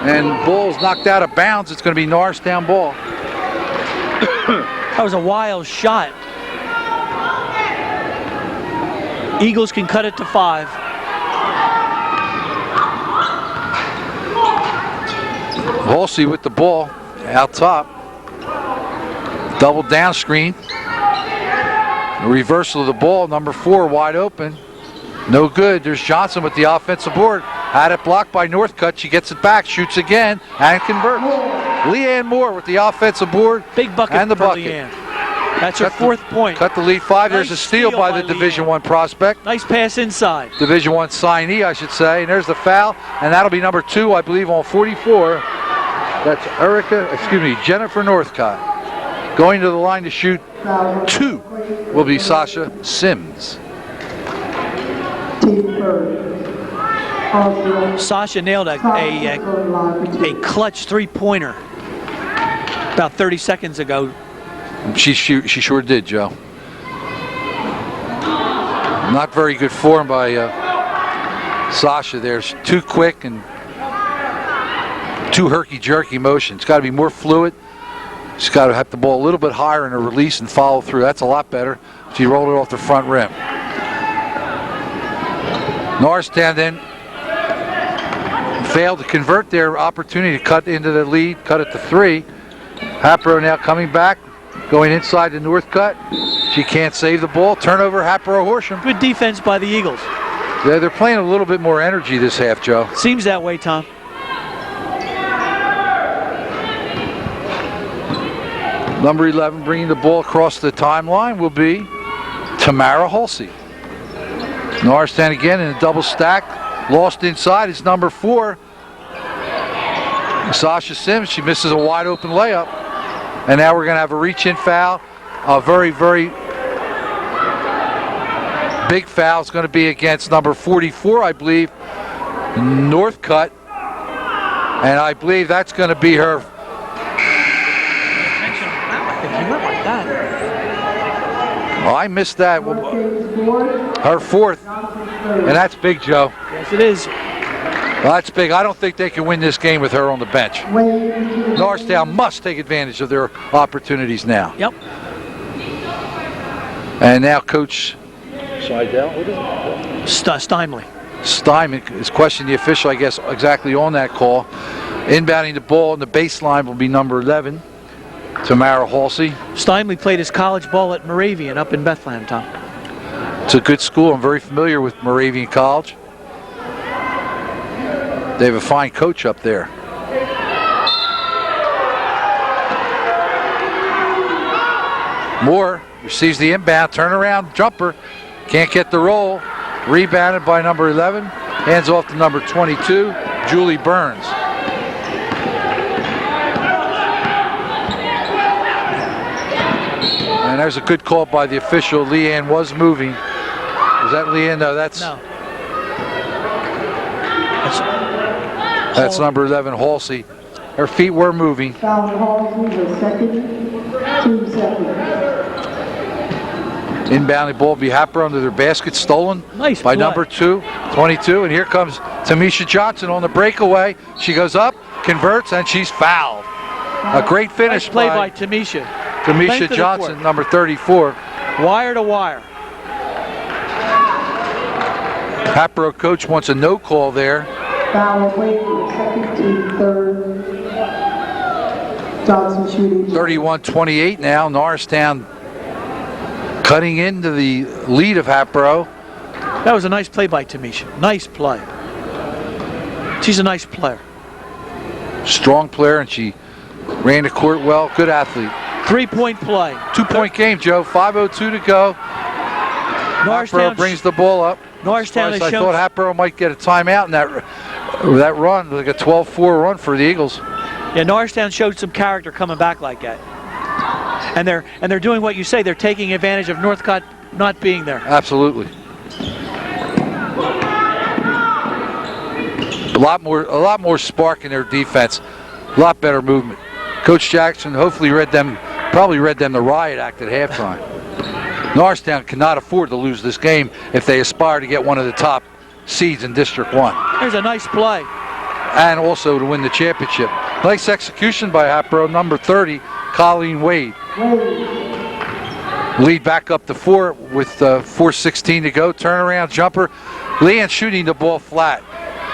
And ball's knocked out of bounds. It's going to be Norristown ball. That was a wild shot. Eagles can cut it to 5. Halsey with the ball out top. Double down screen. A reversal of the ball. Number 4 wide open. No good. There's Johnson with the offensive board. Had it blocked by Northcutt. She gets it back, shoots again, and converts. Leanne Moore with the offensive board. Big bucket and the for bucket. Leanne. That's her 4th point. Cut the lead 5. There's Nice a steal by the Division I prospect. Nice pass inside. Division I signee, I should say. And there's the foul, and that'll be number 2, I believe, on 44. That's Jennifer Northcutt. Going to the line to shoot 2 will be Sasha Sims. Sasha nailed a clutch 3-pointer about 30 seconds ago. She sure did, Joe. Not very good form by Sasha there. She's too quick and too herky-jerky motion. It's got to be more fluid. She's got to have the ball a little bit higher in her release and follow through. That's a lot better. She rolled it off the front rim. Norristown then failed to convert their opportunity to cut into the lead, cut it to 3. Hatboro now coming back, going inside to Northcutt. She can't save the ball. Turnover, Hatboro Horsham. Good defense by the Eagles. Yeah, they're playing a little bit more energy this half, Joe. Seems that way, Tom. Number 11 bringing the ball across the timeline will be Tamara Halsey. Norristown again in a double stack. Lost inside is number 4. Sasha Sims, she misses a wide open layup. And now we're going to have a reach-in foul. A very, very big foul is going to be against number 44, I believe, Northcutt. And I believe that's going to be her. Oh, I missed that. Her 4th. And that's big, Joe. Yes, it is. Well, that's big. I don't think they can win this game with her on the bench. Norristown must take advantage of their opportunities now. Yep. And now Coach Seidel, what is it? Steinman is questioning the official, I guess, exactly on that call. Inbounding the ball on the baseline will be number 11, Tamara Halsey. Steinley played his college ball at Moravian up in Bethlehem, Tom. It's a good school. I'm very familiar with Moravian College. They have a fine coach up there. Moore receives the inbound, turnaround jumper, can't get the roll. Rebounded by number 11, hands off to number 22, Julie Burns. And there's a good call by the official. Leanne was moving. Was that Leanne? No, that's that's number 11, Halsey. Her feet were moving. Foul Halsey, the second, team second. Inbounding ball be Hatboro under their basket, stolen Nice by play. number 22. And here comes Tamisha Johnson on the breakaway. She goes up, converts, and she's fouled. A great finish Nice play by Tamisha. Length Tamisha of the Johnson, court. number 34. Wire to wire. Hatboro coach wants a no call there. Foul away, second, team third. Johnson shooting. 31-28 now. Norristown cutting into the lead of Hatboro. That was a nice play by Tamisha. Nice play. She's a nice player. Strong player, and she ran the court well. Good athlete. 3-point play. 2-point game, Joe. 5:02 to go. Hatboro brings the ball up. Norristown has I shown. thought Hatboro might get a timeout in that run, like a 12-4 run for the Eagles. Yeah, Norristown showed some character coming back like that. And they're doing what you say. They're taking advantage of Northcott not being there. Absolutely. A lot more spark in their defense. A lot better movement. Coach Jackson hopefully probably read them the riot act at halftime. Norristown cannot afford to lose this game if they aspire to get one of the top seeds in District 1. There's a nice play. And also to win the championship. Nice execution by Hatboro, number 30, Colleen Wade. Lead back up to 4 with 4:16 to go. Turnaround jumper. Leanne shooting the ball flat.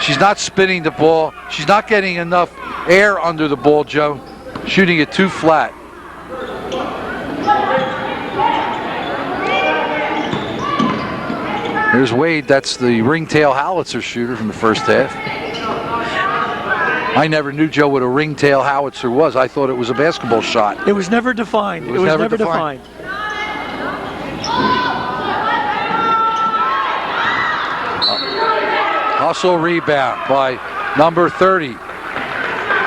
She's not spinning the ball. She's not getting enough air under the ball, Joe. Shooting it too flat. There's Wade. That's the ringtail howitzer shooter from the first half. I never knew, Joe, what a ringtail howitzer was. I thought it was a basketball shot. It was never defined. It was never defined. Also rebound by number 30.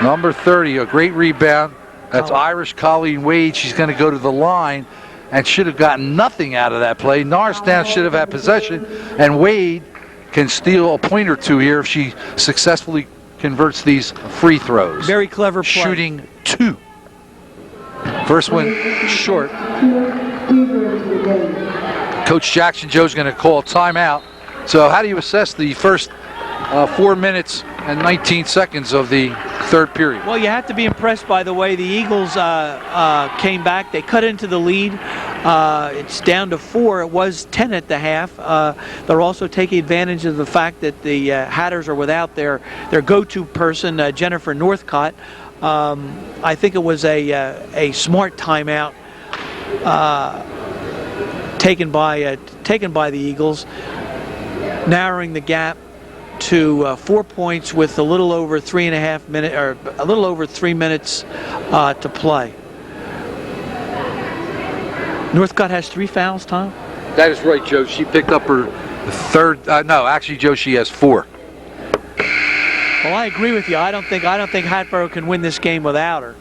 Number 30, a great rebound. That's Irish Colleen Wade. She's going to go to the line and should have gotten nothing out of that play. Norristown should have had possession, and Wade can steal a point or two here if she successfully converts these free throws. Very clever play. Shooting 2. First one short. Coach Jackson Joe's going to call a timeout. So how do you assess the first 4 minutes and 19 seconds of the third period? Well, you have to be impressed by the way the Eagles came back. They cut into the lead. It's down to 4. It was 10 at the half. They're also taking advantage of the fact that the Hatters are without their go-to person, Jennifer Northcott. I think it was a smart timeout taken by the Eagles, narrowing the gap to 4 points with a little over 3.5 minutes, or a little over 3 minutes to play. Northcott has 3 fouls, Tom? That is right, Joe. She picked up her third. No, actually, Joe, she has 4. Well, I agree with you. I don't think Hatboro can win this game without her.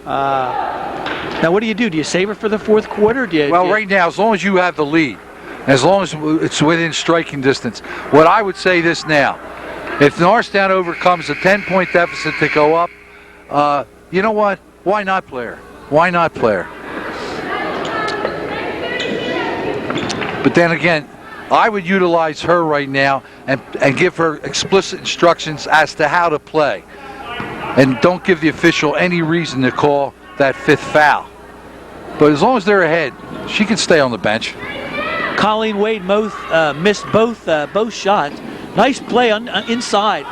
Now, what do you do? Do you save her for the fourth quarter? Right now, as long as you have the lead, as long as it's within striking distance, what I would say this now, if Norristown overcomes a 10-point deficit to go up, you know what? Why not play her? Why not play her? But then again, I would utilize her right now and give her explicit instructions as to how to play. And don't give the official any reason to call that 5th foul. But as long as they're ahead, she can stay on the bench. Colleen Wade missed both shots. Nice play inside.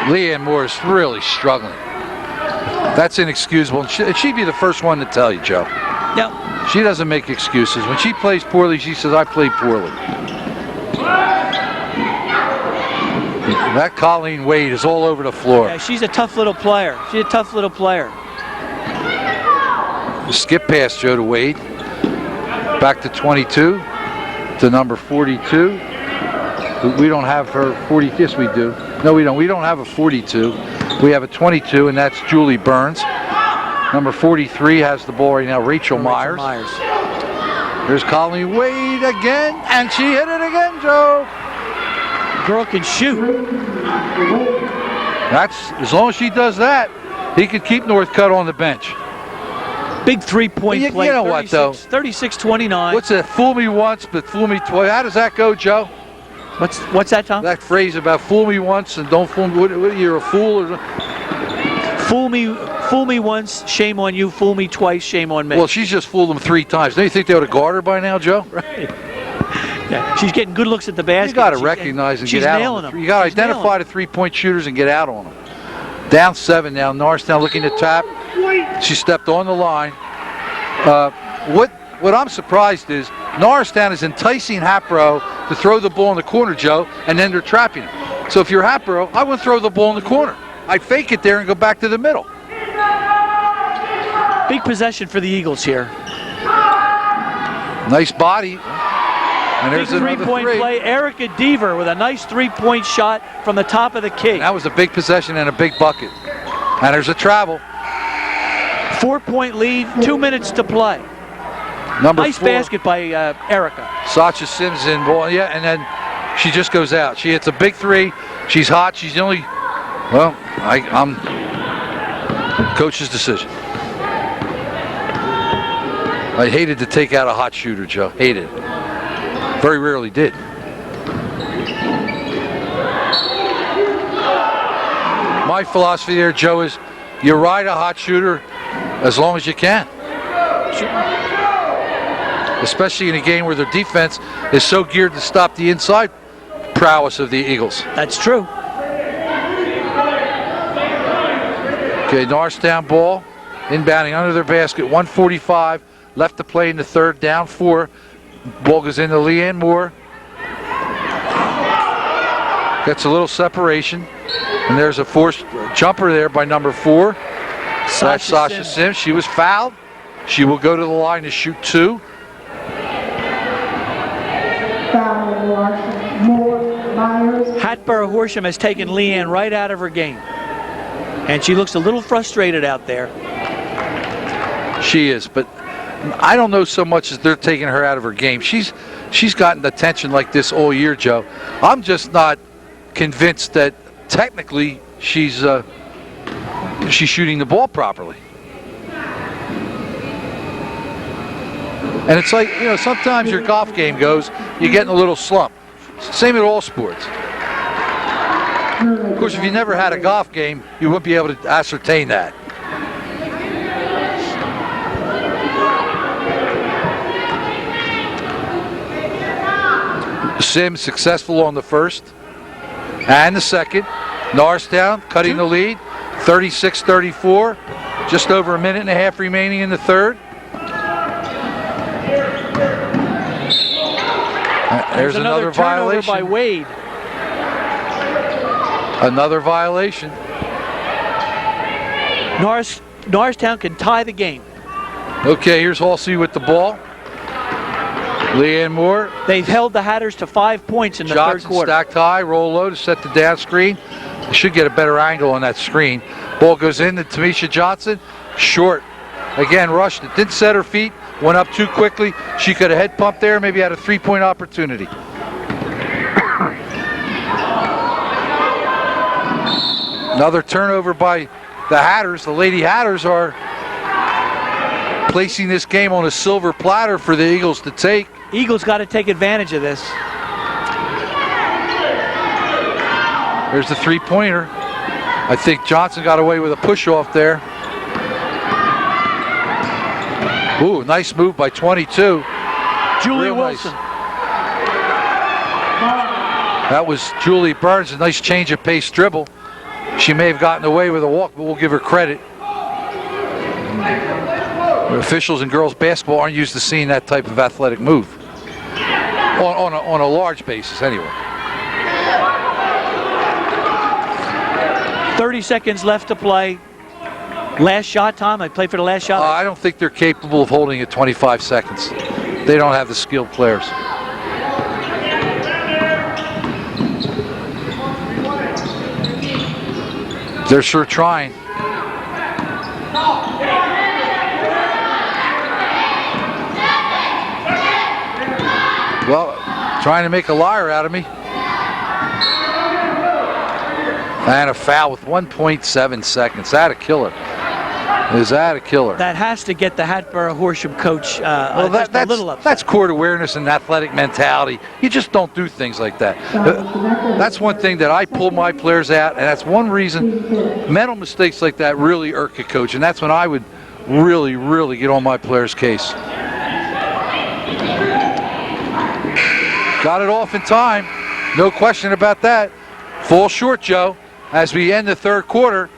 Leanne Moore is really struggling. That's inexcusable. And she'd be the first one to tell you, Joe. Yep. She doesn't make excuses. When she plays poorly, she says, I played poorly. That Colleen Wade is all over the floor. Yeah, she's a tough little player. Skip pass, Joe, to Wade. Back to 22, to number 42. We don't have her 40. Yes, we do. No, we don't. We don't have a 42. We have a 22, and that's Julie Burns. Number 43 has the ball right now, Rachel Myers. There's Colleen Wade again, and she hit it again, Joe. Girl can shoot. That's, as long as she does that, he could keep Northcutt on the bench. Big three-point play. You know what, though? 36-29. What's that? Fool me once, but fool me twice. How does that go, Joe? What's that, Tom? That phrase about fool me once and don't fool me. What, you're a fool? Or... Fool me once, shame on you. Fool me twice, shame on me. Well, she's just fooled them 3 times. Don't you think they ought to guard her by now, Joe? Right. Yeah, she's getting good looks at the basket. You got to recognize and get out on them. You got to identify the 3-point shooters and get out on them. Down 7 now. Norristown looking to tap. She stepped on the line. What I'm surprised is Norristown is enticing Hatboro to throw the ball in the corner, Joe, and then they're trapping him. So if you're Hatboro, I wouldn't throw the ball in the corner. I'd fake it there and go back to the middle. Big possession for the Eagles here. Nice body. And there's big three-point play. Erica Deaver with a nice three-point shot from the top of the key. That was a big possession and a big bucket. And there's a travel. 4-point lead, 2 minutes to play. Nice 4. Basket by Erica. Sasha Sims in ball, yeah, and then she just goes out. She hits a big 3. She's hot. She's the only. Well, I'm coach's decision. I hated to take out a hot shooter, Joe. Hated. Very rarely did. My philosophy there, Joe, is you ride a hot shooter as long as you can. Especially in a game where their defense is so geared to stop the inside prowess of the Eagles. That's true. Okay, Norristown ball, inbounding under their basket, 1:45 left to play in the third, down 4. Ball goes into Leanne Moore. Gets a little separation. And there's a forced jumper there by number 4. That's Sasha Sims. She was fouled. She will go to the line to shoot 2. Hatboro Horsham has taken Leanne right out of her game. And she looks a little frustrated out there. She is, but I don't know so much as they're taking her out of her game. She's gotten attention like this all year, Joe. I'm just not convinced that technically she's shooting the ball properly. And it's like, you know, sometimes your golf game goes, you get in a little slump. Same at all sports. Of course, if you never had a golf game, you wouldn't be able to ascertain that. Sims successful on the first and the second. Norristown cutting the lead, 36-34. Just over a minute and a half remaining in the third. There's another violation by Wade. Another violation. Norristown can tie the game. Okay, here's Halsey with the ball. Leanne Moore. They've held the Hatters to 5 points in the third quarter. Stacked high, roll low to set the down screen. They should get a better angle on that screen. Ball goes in to Tamisha Johnson. Short. Again, rushed it. Didn't set her feet. Went up too quickly. She could have head pumped there. Maybe had a 3-point opportunity. Another turnover by the Hatters. The Lady Hatters are placing this game on a silver platter for the Eagles to take. Eagles got to take advantage of this. There's the 3-pointer. I think Johnson got away with a push-off there. Ooh, nice move by 22. Julie Wilson. Nice. That was Julie Burns, a nice change of pace dribble. She may have gotten away with a walk, but we'll give her credit. The officials in girls basketball aren't used to seeing that type of athletic move. On a large basis, anyway. 30 seconds left to play. Last shot, Tom. I played for the last shot. I don't think they're capable of holding it 25 seconds. They don't have the skilled players. They're sure trying. Well, trying to make a liar out of me. And a foul with 1.7 seconds. That a killer. Is that a killer? That has to get the Hatboro Horsham coach just a little upset. That's court awareness and athletic mentality. You just don't do things like that. That's one thing that I pull my players out, and that's one reason mental mistakes like that really irk a coach, and that's when I would really, really get on my players' case. Got it off in time. No question about that. Fall short, Joe. As we end the third quarter,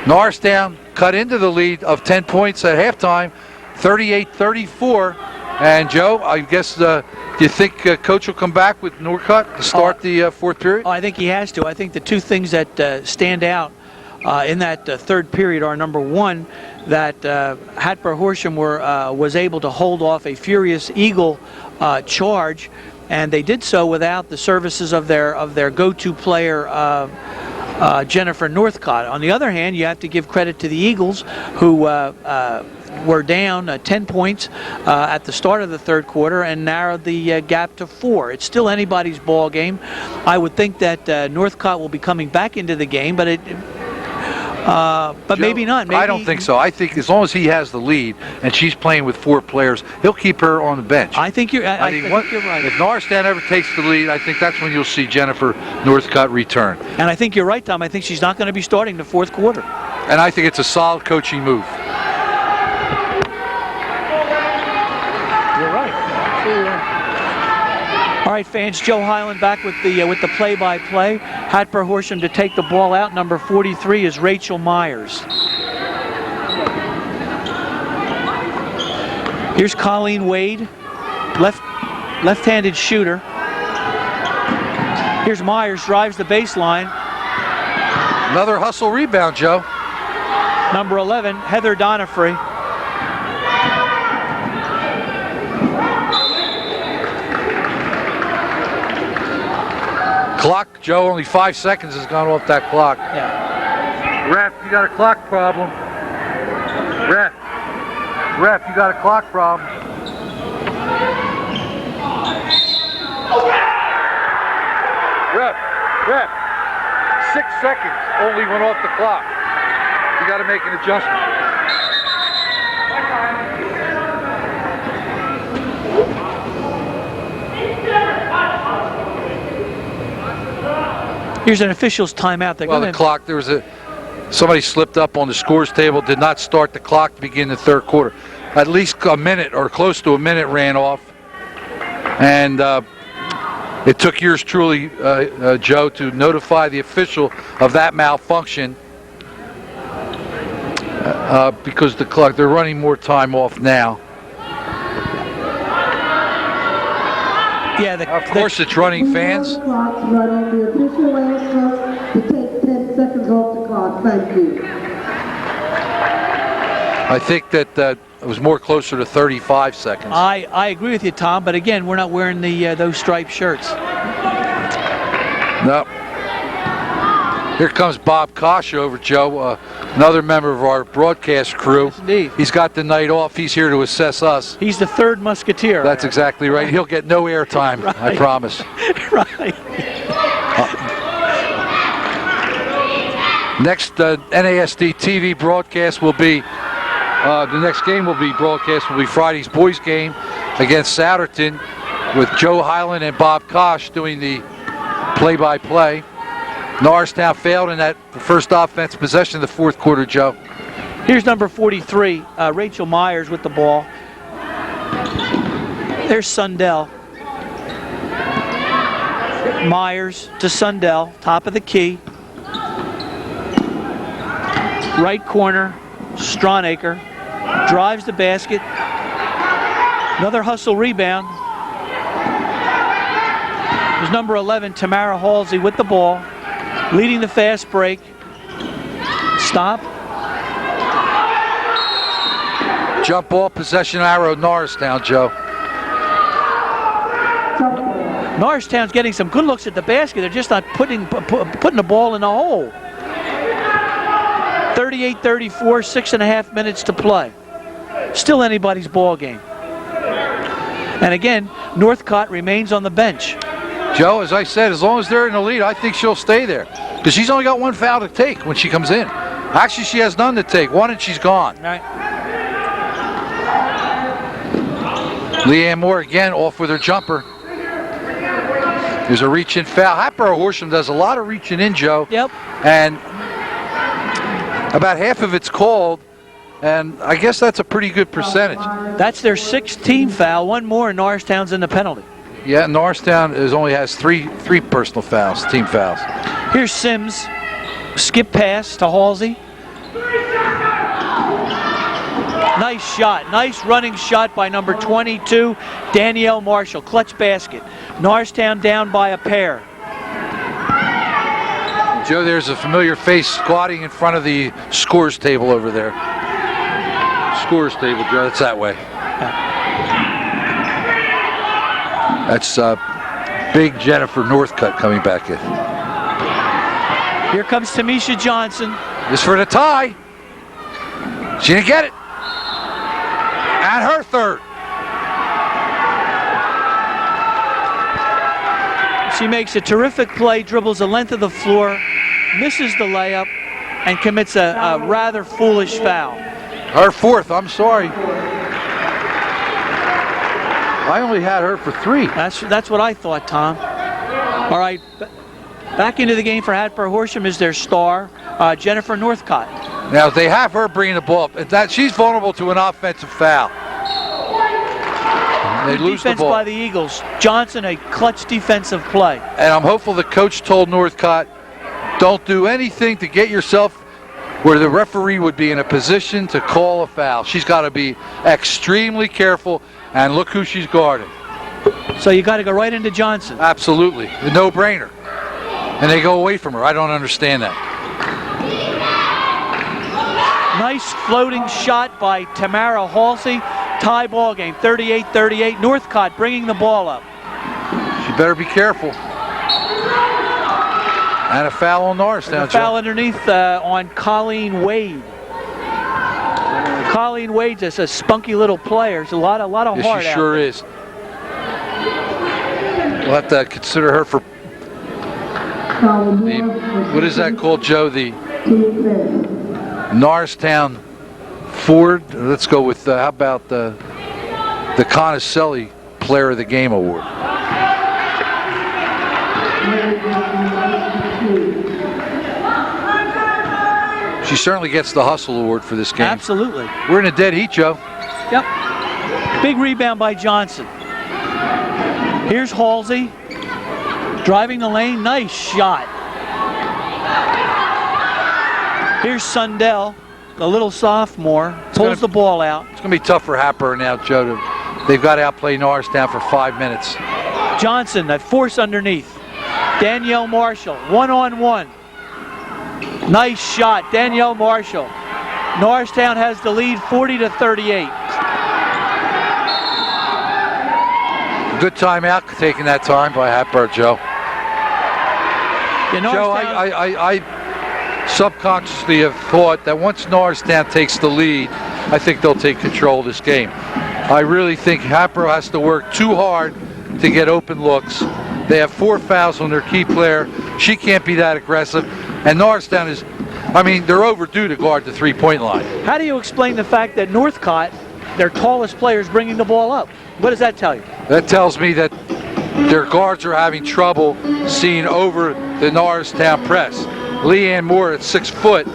Norristown cut into the lead of 10 points at halftime, 38-34. And Joe, I guess, do you think Coach will come back with Norcut to start the fourth period? Oh, I think he has to. I think the two things that stand out in that third period are, number one, that Hatboro Horsham was able to hold off a furious Eagle charge, and they did so without the services of their go-to player, Jennifer Northcott. On the other hand, you have to give credit to the Eagles, who were down 10 points at the start of the third quarter and narrowed the gap to 4. It's still anybody's ball game. I would think that Northcott will be coming back into the game, but Joe, maybe not. Maybe, I don't think so. I think as long as he has the lead and she's playing with 4 players, he'll keep her on the bench. I think you're. I think you're right. If Norristown ever takes the lead, I think that's when you'll see Jennifer Northcott return. And I think you're right, Tom. I think she's not going to be starting the fourth quarter. And I think it's a solid coaching move. You're right. All right, fans. Joe Highland back with the play-by-play. Hatboro Horsham to take the ball out. Number 43 is Rachel Myers. Here's Colleen Wade, left-handed shooter. Here's Myers, drives the baseline. Another hustle rebound, Joe. Number 11, Heather Donifrey. Clock, Joe, only 5 seconds has gone off that clock. Yeah. Ref, you got a clock problem. Ref, you got a clock problem. Ref, 6 seconds only went off the clock. You got to make an adjustment. Here's an official's timeout. Well, the clock, somebody slipped up on the scores table, did not start the clock to begin the third quarter. At least a minute or close to a minute ran off. And it took yours truly, Joe, to notify the official of that malfunction because the clock, they're running more time off now. Yeah, of course it's running, fans. The clock's running. The official asked us to take 10 seconds off the clock. Thank you. I think that it was more closer to 35 seconds. I agree with you, Tom, but again, we're not wearing those striped shirts. No. Here comes Bob Kosh over, Joe, another member of our broadcast crew. Yes, indeed. He's got the night off. He's here to assess us. He's the third musketeer. That's exactly right. He'll get no airtime, Right. I promise. Right. Next NASD TV broadcast will be, the next game will be Friday's boys game against Souderton with Joe Highland and Bob Kosh doing the play-by-play. Norristown failed in that first offense possession of the fourth quarter, Joe. Here's number 43, Rachel Myers with the ball. There's Sundell. Myers to Sundell, top of the key. Right corner, Stronacre. Drives the basket. Another hustle rebound. There's number 11, Tamara Halsey with the ball. Leading the fast break. Stop. Jump ball, possession arrow, Norristown, Joe. Norristown's getting some good looks at the basket. They're just not putting the ball in the hole. 38-34, 6.5 minutes to play. Still anybody's ball game. And again, Northcott remains on the bench. Joe, as I said, as long as they're in the lead, I think she'll stay there. Because she's only got one foul to take when she comes in. Actually, she has none to take. One and she's gone. All right. Leanne Moore again off with her jumper. There's a reach-in foul. Hatboro Horsham does a lot of reaching in, Joe. Yep. And about half of it's called, and I guess that's a pretty good percentage. That's their 16th foul. One more, and Norristown's in the penalty. Yeah, Norristown only has three personal fouls, team fouls. Here's Sims. Skip pass to Halsey. Nice shot. Nice running shot by number 22, Danielle Marshall. Clutch basket. Norristown down by a pair. Joe, there's a familiar face squatting in front of the scores table over there. Scores table, Joe. It's that way. That's big Jennifer Northcutt coming back in. Here comes Tamisha Johnson. This for the tie. She didn't get it. And her third. She makes a terrific play, dribbles the length of the floor, misses the layup, and commits a rather foolish foul. Her fourth, I'm sorry. I only had her for 3. That's what I thought, Tom. All right, back into the game for Hatboro Horsham is their star, Jennifer Northcott. Now they have her bringing the ball up. She's vulnerable to an offensive foul. They lose the Defense ball. by the Eagles. Johnson, a clutch defensive play. And I'm hopeful the coach told Northcott, don't do anything to get yourself where the referee would be in a position to call a foul. She's got to be extremely careful, and look who she's guarding. So you got to go right into Johnson. Absolutely, a no-brainer. And they go away from her. I don't understand that. Nice floating shot by Tamara Halsey. Tie ball game, 38-38. Northcott bringing the ball up. She better be careful. And a foul on Norristown. A foul underneath on Colleen Wade. Colleen Wade's just a spunky little player. There's a lot of heart Yes, she out sure there. is. We'll have to consider her for what is that called, Joe? The Norristown Ford. Let's go with how about the Conaselli Player of the Game Award. She certainly gets the Hustle Award for this game. Absolutely. We're in a dead heat, Joe. Yep. Big rebound by Johnson. Here's Halsey. Driving the lane. Nice shot. Here's Sundell, the little sophomore. Pulls the ball out. It's going to be tough for Hatboro now, Joe. They've got to outplay Norristown for 5 minutes. Johnson, that force underneath. Danielle Marshall, one-on-one. Nice shot, Danielle Marshall. Norristown has the lead, 40-38. Good timeout taking that time by Hatboro, Joe. Yeah, Joe, I subconsciously have thought that once Norristown takes the lead, I think they'll take control of this game. I really think Hatboro has to work too hard to get open looks. They have 4 fouls on their key player. She can't be that aggressive. And Norristown is, they're overdue to guard the three-point line. How do you explain the fact that Northcott, their tallest player, is bringing the ball up? What does that tell you? That tells me that their guards are having trouble seeing over the Norristown press. Leanne Moore at 6 foot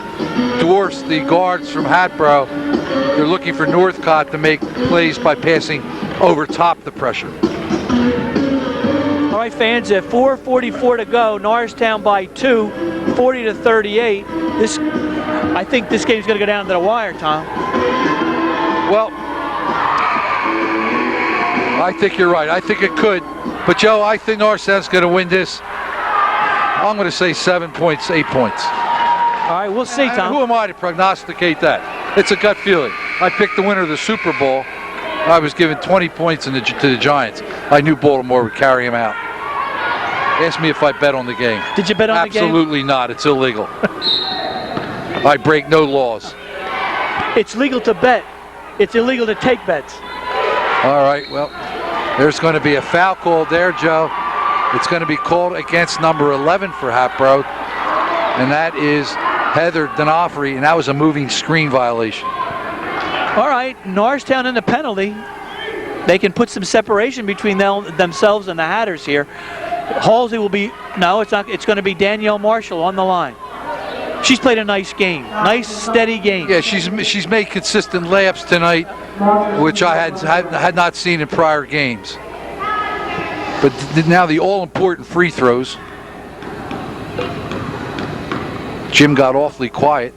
dwarfs the guards from Hatboro. They're looking for Northcott to make plays by passing over top the pressure. All right, fans, at 4:44 to go, Norristown by 2, 40-38. I think this game's going to go down to the wire, Tom. Well, I think you're right. I think it could. But, Joe, I think Norristown's going to win this. I'm going to say 7 points, 8 points. All right, we'll see, Tom. And who am I to prognosticate that? It's a gut feeling. I picked the winner of the Super Bowl. I was given 20 points to the Giants. I knew Baltimore would carry him out. Ask me if I bet on the game. Did you bet on the game? Absolutely not. It's illegal. I break no laws. It's legal to bet. It's illegal to take bets. All right, well, there's going to be a foul call there, Joe. It's going to be called against number 11 for Hatboro, and that is Heather D'Onofrio, and that was a moving screen violation. All right, Norristown in the penalty. They can put some separation between themselves and the Hatters here. Halsey will be, no, it's not. It's going to be Danielle Marshall on the line. She's played a nice game, nice steady game. Yeah, she's made consistent layups tonight, which I had not seen in prior games. But now the all-important free throws. Jim got awfully quiet.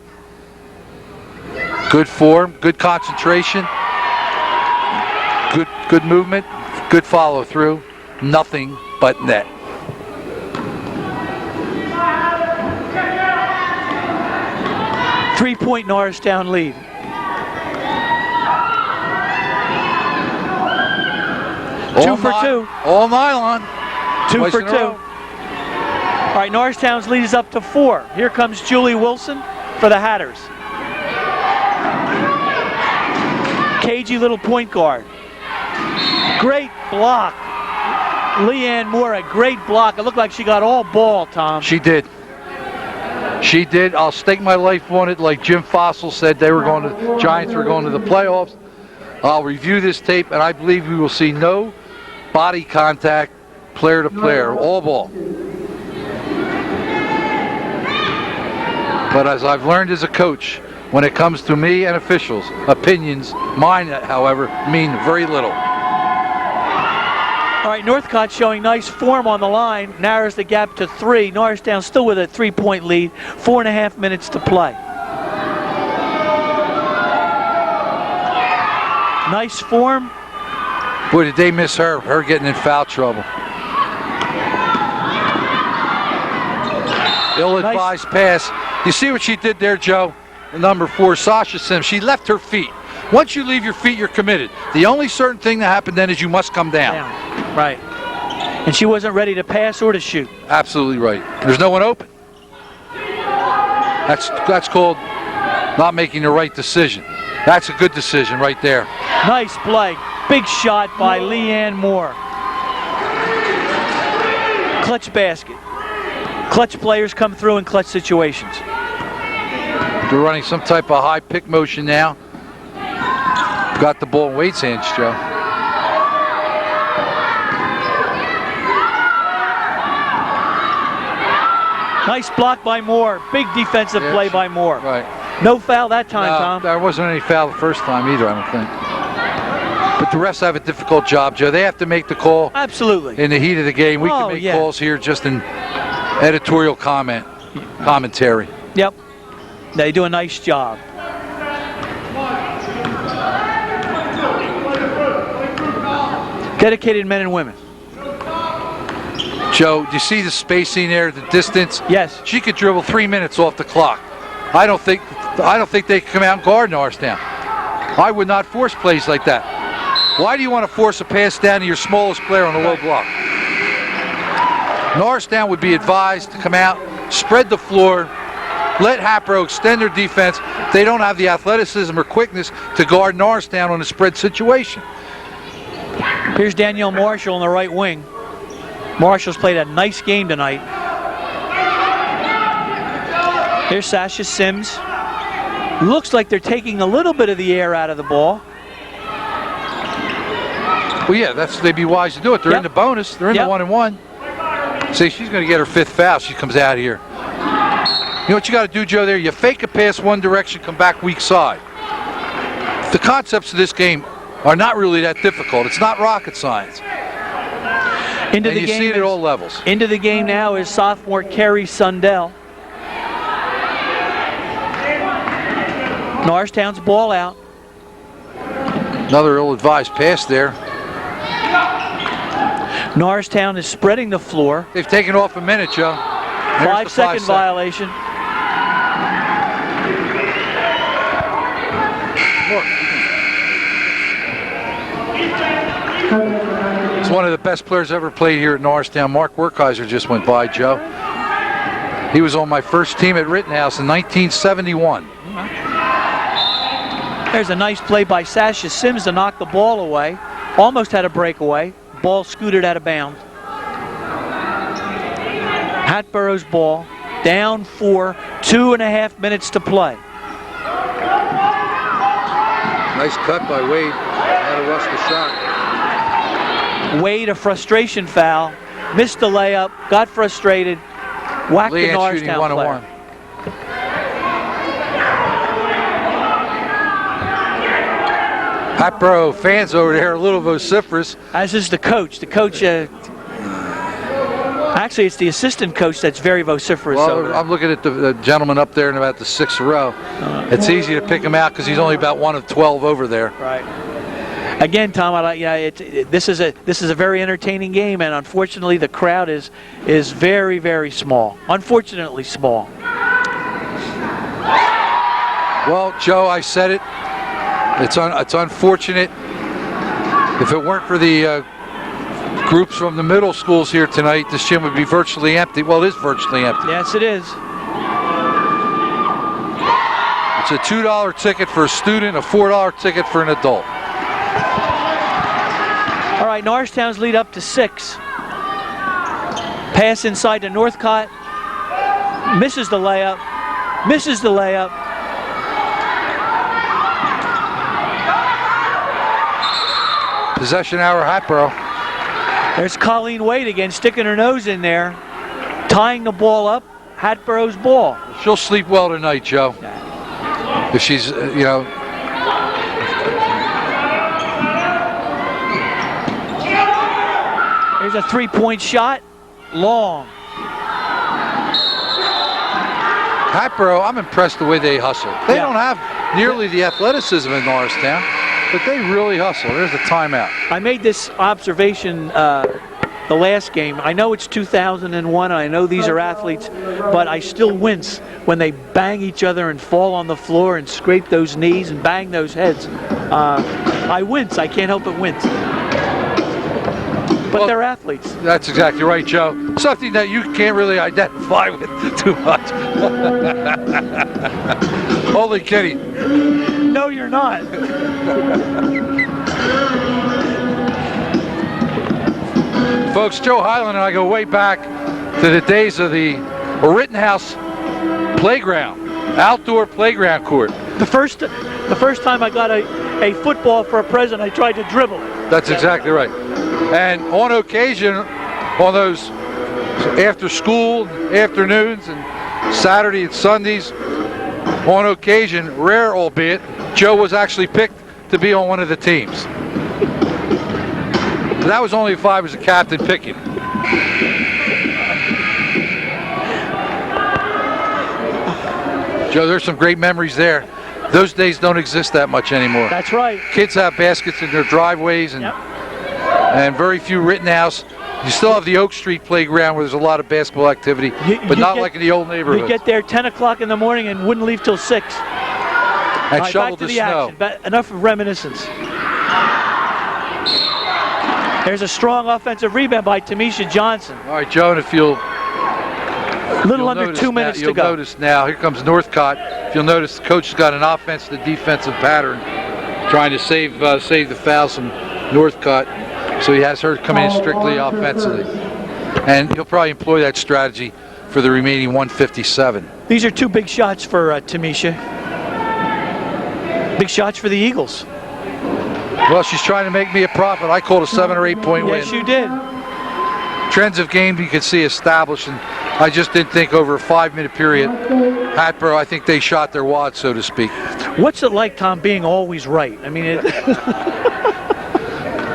Good form, good concentration, good movement, good follow-through. Nothing but net. Three-point Norristown lead. Two for two. All nylon. 2 for 2. All right, Norristown's lead is up to 4. Here comes Julie Wilson for the Hatters. Cagey little point guard. Great block. Leanne Moore, a great block. It looked like she got all ball, Tom. She did. She did. I'll stake my life on it. Like Jim Fossil said, Giants were going to the playoffs. I'll review this tape, and I believe we will see no body contact, player to player, all ball. But as I've learned as a coach, when it comes to me and officials, opinions, mine, however, mean very little. All right, Northcott showing nice form on the line, narrows the gap to 3. Norristown still with a 3-point lead, 4.5 minutes to play. Nice form. Boy, did they miss her. Her getting in foul trouble. Ill-advised pass. You see what she did there, Joe? Number 4, Sasha Sims. She left her feet. Once you leave your feet, you're committed. The only certain thing that happened then is you must come down. Right. And she wasn't ready to pass or to shoot. Absolutely right. There's no one open. That's called not making the right decision. That's a good decision right there. Nice play. Big shot by Leanne Moore. Clutch basket. Clutch players come through in clutch situations. They're running some type of high pick motion now. Got the ball in Wade's hands, Joe. Nice block by Moore. Big defensive play by Moore. Right. No foul that time, Tom. There wasn't any foul the first time either, I don't think. But the refs have a difficult job, Joe. They have to make the call. Absolutely. In the heat of the game. We can make calls here just in editorial commentary. Yep. They do a nice job. Dedicated men and women. Joe, do you see the spacing there, the distance? Yes. She could dribble 3 minutes off the clock. I don't think they can come out and guard Norristown. I would not force plays like that. Why do you want to force a pass down to your smallest player on the low block? Norristown would be advised to come out, spread the floor, let Hatboro extend their defense. They don't have the athleticism or quickness to guard Norristown on a spread situation. Here's Danielle Marshall on the right wing. Marshall's played a nice game tonight. Here's Sasha Sims. Looks like they're taking a little bit of the air out of the ball. Well, yeah, they'd be wise to do it. They're in the bonus. They're in the 1-and-1. See, she's going to get her 5th foul. She comes out here. You know what you got to do, Joe, there? You fake a pass one direction, come back weak side. The concepts of this game are not really that difficult. It's not rocket science. You see it at all levels. Into the game now is sophomore Carrie Sundell. Norristown's ball out. Another ill-advised pass there. Norristown is spreading the floor. They've taken off a minute, Joe. 5-second violation. Look, He's one of the best players ever played here at Norristown. Mark Werkheiser just went by, Joe. He was on my first team at Rittenhouse in 1971. There's a nice play by Sasha Sims to knock the ball away. Almost had a breakaway. Ball scooted out of bounds. Hatboro's ball, down 4, 2.5 minutes to play. Nice cut by Wade. Had to rush the shot. Wade, a frustration foul. Missed the layup, got frustrated, whacked the Norristown player. Hatboro fans over there are a little vociferous. As is the coach. The coach, actually it's the assistant coach that's very vociferous over there. I'm looking at the gentleman up there in about the 6th row. It's easy to pick him out because he's only about 1 of 12 over there. Right. Again, Tom, this is a very entertaining game, and unfortunately the crowd is very, very small. Unfortunately small. Well, Joe, I said it. It's unfortunate. If it weren't for the groups from the middle schools here tonight, this gym would be virtually empty. Well, it is virtually empty. Yes, it is. It's a $2 ticket for a student, a $4 ticket for an adult. All right, Norristown's lead up to 6. Pass inside to Northcott. Misses the layup. Misses the layup. Possession hour, Hatboro. There's Colleen Wade again, sticking her nose in there, tying the ball up. Hatboro's ball. She'll sleep well tonight, Joe. If she's, you know. There's a 3-point shot, long. Hatboro, I'm impressed the way they hustle. They don't have nearly the athleticism in Norristown, but they really hustle. There's the timeout. I made this observation the last game. I know it's 2001, and I know these are athletes, but I still wince when they bang each other and fall on the floor and scrape those knees and bang those heads. I wince. I can't help but wince. But they're athletes. That's exactly right, Joe. Something that you can't really identify with too much. Only kidding. No, you're not. Folks, Joe Highland and I go way back to the days of the Rittenhouse playground, outdoor playground court. The first time I got a football for a present, I tried to dribble it. That's exactly right. And on occasion, on those after school afternoons and Saturday and Sundays, on occasion, rare albeit, Joe was actually picked to be on one of the teams. That was only if I was a captain picking. Joe, there's some great memories there. Those days don't exist that much anymore. That's right. Kids have baskets in their driveways and very few Rittenhouse. You still have the Oak Street playground where there's a lot of basketball activity, but not like in the old neighborhoods. You get there 10 o'clock in the morning and wouldn't leave till 6. And shovel the snow. Enough of reminiscence. There's a strong offensive rebound by Tamisha Johnson. All right, Joe, and if you'll little under 2 minutes to go. You'll notice now, here comes Northcott. If you'll notice, the coach has got an offensive to defensive pattern, trying to save the fouls from Northcott. So he has her come in strictly offensively. And he'll probably employ that strategy for the remaining 157. These are 2 big shots for Tamisha. Big shots for the Eagles. Well, she's trying to make me a profit. I called a 7 or 8 point win. Yes, you did. Trends of game you could see established, and I just didn't think over a 5-minute period. Hatboro, I think they shot their wad, so to speak. What's it like, Tom, being always right? I mean,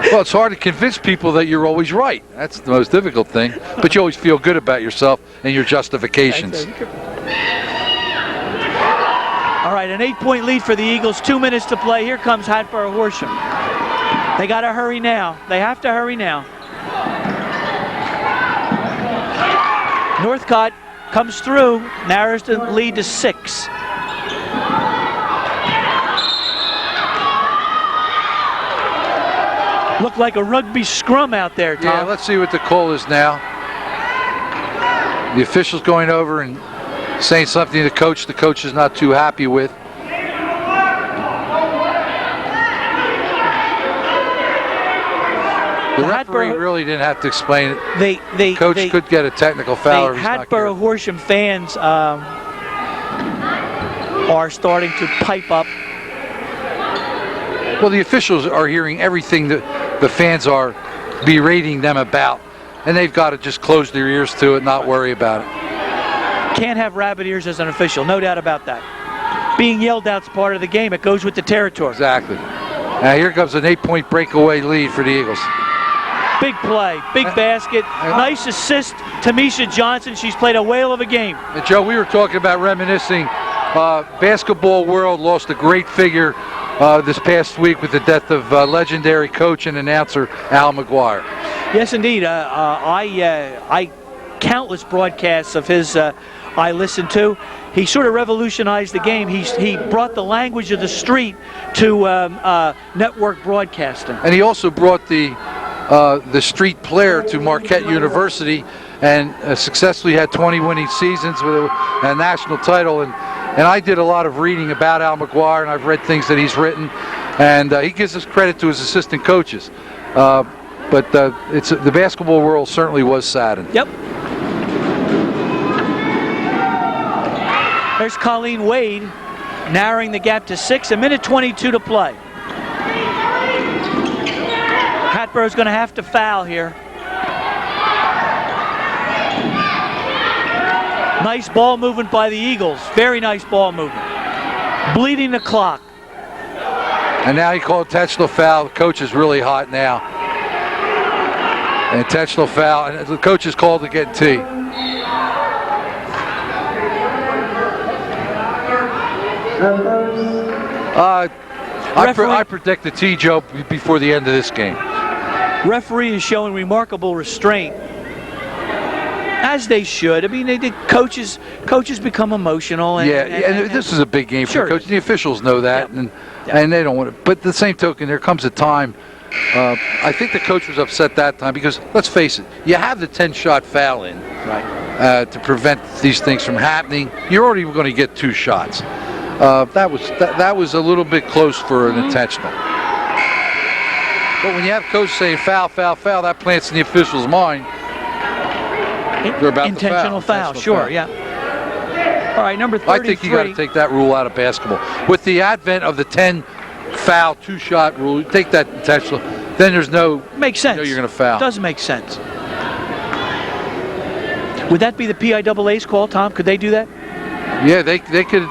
well, it's hard to convince people that you're always right. That's the most difficult thing. But you always feel good about yourself and your justifications. All right, an 8-point lead for the Eagles. 2 minutes to play. Here comes Hatboro Horsham. They got to hurry now. They have to hurry now. Northcott comes through, narrows the lead to 6. Looked like a rugby scrum out there, Tom. Yeah, let's see what the call is now. The official's going over and saying something to the coach is not too happy with. The referee really didn't have to explain it. Coach could get a technical foul. The Hatboro Horsham fans are starting to pipe up. Well, the officials are hearing everything that the fans are berating them about, and they've got to just close their ears to it, not worry about it. Can't have rabbit ears as an official, no doubt about that. Being yelled out's part of the game. It goes with the territory. Exactly. Now here comes an 8-point breakaway lead for the Eagles. Big play, big basket, nice assist to Misha Johnson. She's played a whale of a game. And Joe, we were talking about reminiscing. Basketball world lost a great figure this past week with the death of legendary coach and announcer Al McGuire. Yes, indeed. I countless broadcasts of his I listened to. He sort of revolutionized the game. He brought the language of the street to network broadcasting. And he also brought the street player to Marquette University and successfully had 20 winning seasons with a national title. And I did a lot of reading about Al McGuire, and I've read things that he's written, and he gives us credit to his assistant coaches. But the basketball world certainly was saddened. Yep. There's Colleen Wade narrowing the gap to 6, a minute 22 to play. Hatboro's going to have to foul here. Nice ball movement by the Eagles. Very nice ball movement. Bleeding the clock. And now he called intentional foul. The coach is really hot now. An intentional foul, and the coach is called to get T. I predict the T, Joe, before the end of this game. Referee is showing remarkable restraint, as they should. I mean, the coaches become emotional. And, and this is a big game for the coach. The officials know that, and they don't want to. But the same token, there comes a time. I think the coach was upset that time because, let's face it, you have the 10-shot foul in to prevent these things from happening. You're already going to get 2 shots. That was a little bit close for an intentional. But when you have coach saying foul, foul, foul, that plants in the official's mind. They're about intentional foul. Sure, yeah. All right, number 33. I think you got to take that rule out of basketball. With the advent of the 10 foul 2-shot rule, you take that intentional, then there's no. Makes sense. You know you're going to foul. It does make sense. Would that be the PIAA's call, Tom? Could they do that? Yeah, they could.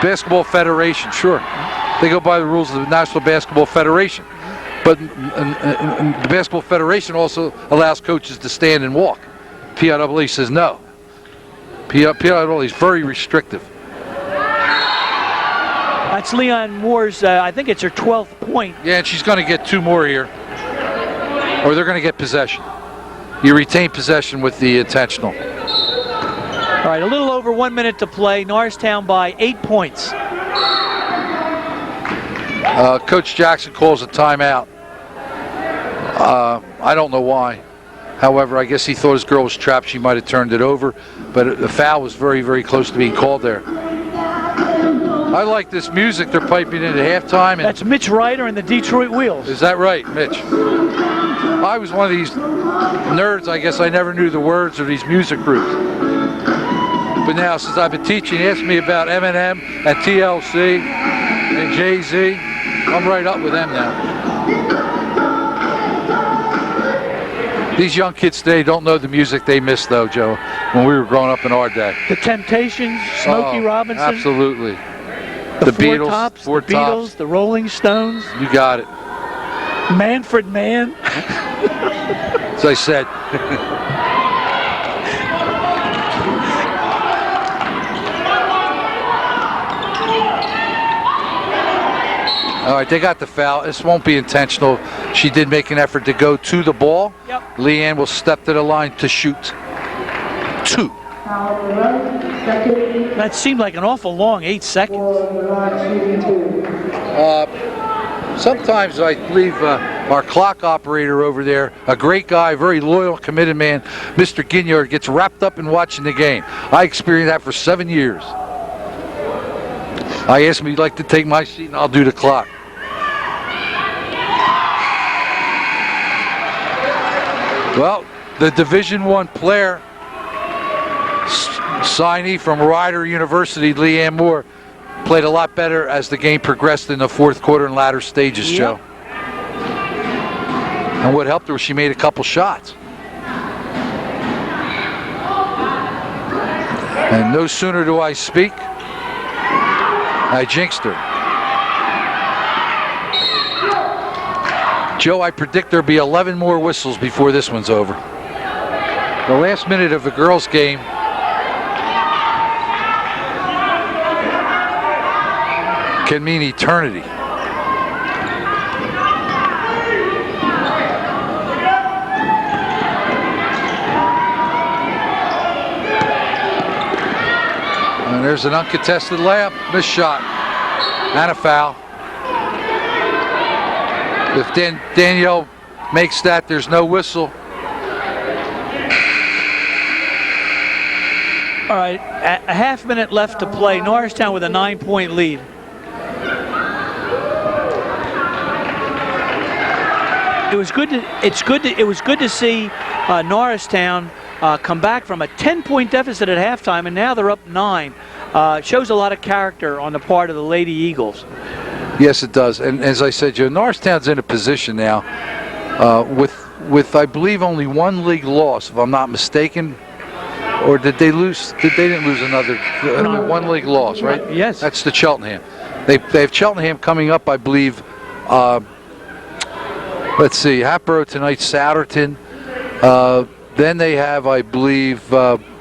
Basketball Federation, sure. They go by the rules of the National Basketball Federation. But the Basketball Federation also allows coaches to stand and walk. PIAA says no. PIAA is very restrictive. That's Leon Moore's, I think it's her 12th point. Yeah, and she's going to get 2 more here. Or they're going to get possession. You retain possession with the intentional. All right, a little over 1 minute to play. Norristown by 8 points. Coach Jackson calls a timeout. I don't know why. However, I guess he thought his girl was trapped. She might have turned it over. But the foul was very, very close to being called there. I like this music they're piping into halftime. That's Mitch Ryder and the Detroit Wheels. Is that right, Mitch? I was one of these nerds. I guess I never knew the words of these music groups. But now, since I've been teaching, he asked me about Eminem and TLC and Jay-Z. I'm right up with them now. These young kids today don't know the music they missed, though, Joe, when we were growing up in our day. The Temptations, Smokey Robinson. Absolutely. The Beatles, the Beatles, the Rolling Stones. You got it. Manfred Mann. As I said. All right, they got the foul. This won't be intentional. She did make an effort to go to the ball. Yep. Leanne will step to the line to shoot 2. That seemed like an awful long 8 seconds. Sometimes I believe our clock operator over there, a great guy, very loyal, committed man, Mr. Ginyard, gets wrapped up in watching the game. I experienced that for 7 years. I asked him if he'd like to take my seat, and I'll do the clock. Well, the Division I player, signee from Rider University, Leanne Moore, played a lot better as the game progressed in the fourth quarter and latter stages, Joe. And what helped her was she made a couple shots. And no sooner do I speak, I jinxed her. Joe, I predict there'll be 11 more whistles before this one's over. The last minute of the girls' game can mean eternity. And there's an uncontested layup, missed shot, and a foul. If Danielle makes that, there's no whistle. All right, a half minute left to play. Norristown with a 9-point lead. It was good to see Norristown come back from a 10-point deficit at halftime, and now they're up 9. It shows a lot of character on the part of the Lady Eagles. Yes, it does. And as I said, Joe, Norristown's in a position now with I believe only one league loss, if I'm not mistaken. Or did they lose? They didn't lose another one league loss, right? Yes. That's the Cheltenham. They have Cheltenham coming up, I believe. Let's see, Hatboro tonight, Satterton. Then they have, I believe,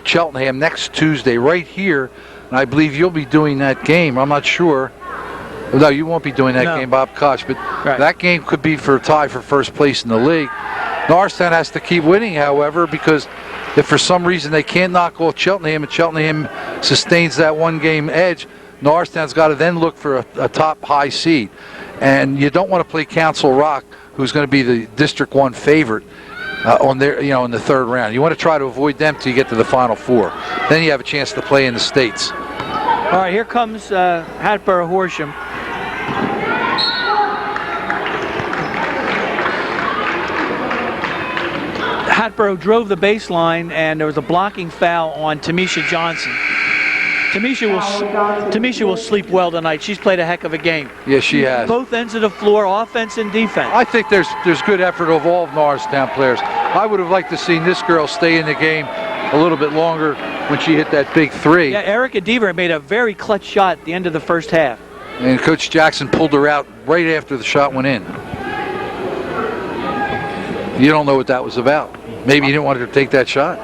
Cheltenham next Tuesday right here. And I believe you'll be doing that game. I'm not sure. No, you won't be doing that game, Bob Koch. But that game could be for a tie for first place in the league. Norristown has to keep winning, however, because if for some reason they can't knock off Cheltenham and Cheltenham sustains that one-game edge, Norristown's got to then look for a top high seed. And you don't want to play Council Rock, who's going to be the District 1 favorite on their, in the third round. You want to try to avoid them till you get to the Final Four. Then you have a chance to play in the States. All right, here comes Hatboro Horsham. Hatboro drove the baseline, and there was a blocking foul on Tamisha Johnson. Tamisha will sleep well tonight. She's played a heck of a game. Yes, she has. Both ends of the floor, offense and defense. I think there's good effort of all of Norristown players. I would have liked to see this girl stay in the game a little bit longer when she hit that big three. Yeah, Erica Deaver made a very clutch shot at the end of the first half. And Coach Jackson pulled her out right after the shot went in. You don't know what that was about. Maybe you didn't want her to take that shot.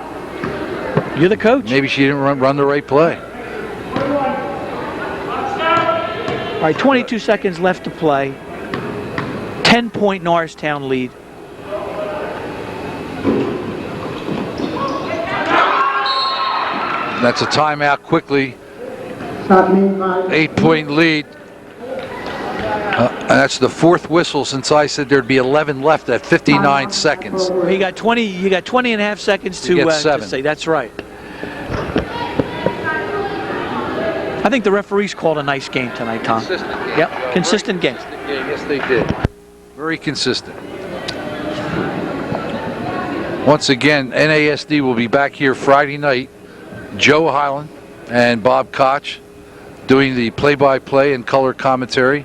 You're the coach. Maybe she didn't run the right play. All right, 22 seconds left to play. 10-point Norristown lead. That's a timeout quickly. 8-point lead. And that's the fourth whistle since I said there'd be 11 left at 59 seconds. You got 20 and a half seconds to say. That's right. I think the referees called a nice game tonight, Tom. Consistent game. Yep, consistent game. Yes, they did. Very consistent. Once again, NASD will be back here Friday night. Joe Highland and Bob Koch doing the play-by-play and color commentary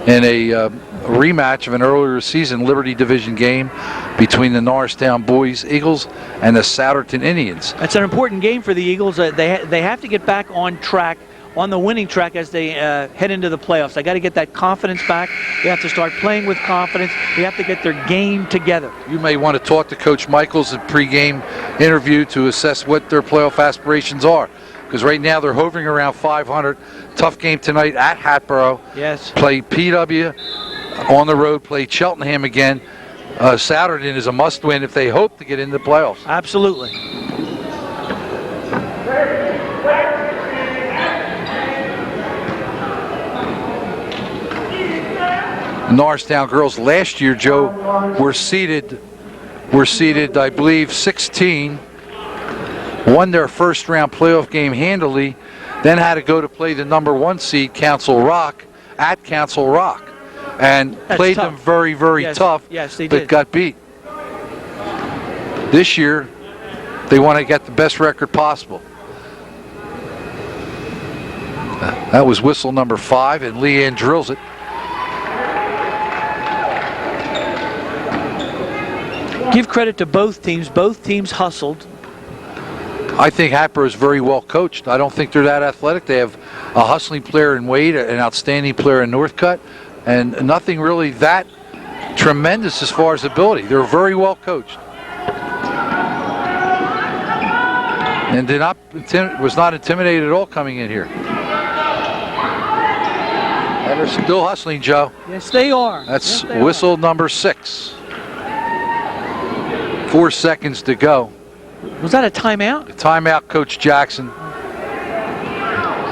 in a rematch of an earlier season Liberty Division game between the Norristown Boys Eagles and the Satterton Indians. That's an important game for the Eagles. They have to get back on track, on the winning track as they head into the playoffs. They got to get that confidence back. They have to start playing with confidence. They have to get their game together. You may want to talk to Coach Michaels at pregame interview to assess what their playoff aspirations are. Because right now they're hovering around 500. Tough game tonight at Hatboro. Yes. Play PW on the road, play Cheltenham again. Satterton is a must-win if they hope to get into the playoffs. Absolutely. Norristown girls last year, Joe, were seeded, I believe, 16, won their first round playoff game handily, then had to go to play the number 1 seed, Council Rock, at Council Rock, and played them very, very tough, yes, they but did. got beat. This year, they want to get the best record possible. That was whistle number 5, and Leanne drills it. Give credit to both teams. Both teams hustled. I think Hatboro is very well coached. I don't think they're that athletic. They have a hustling player in Wade, an outstanding player in Northcutt, and nothing really that tremendous as far as ability. They're very well coached. And was not intimidated at all coming in here. And they're still hustling, Joe. Yes, they are. That's whistle number 6. 4 seconds to go. Was that a timeout? The timeout, Coach Jackson.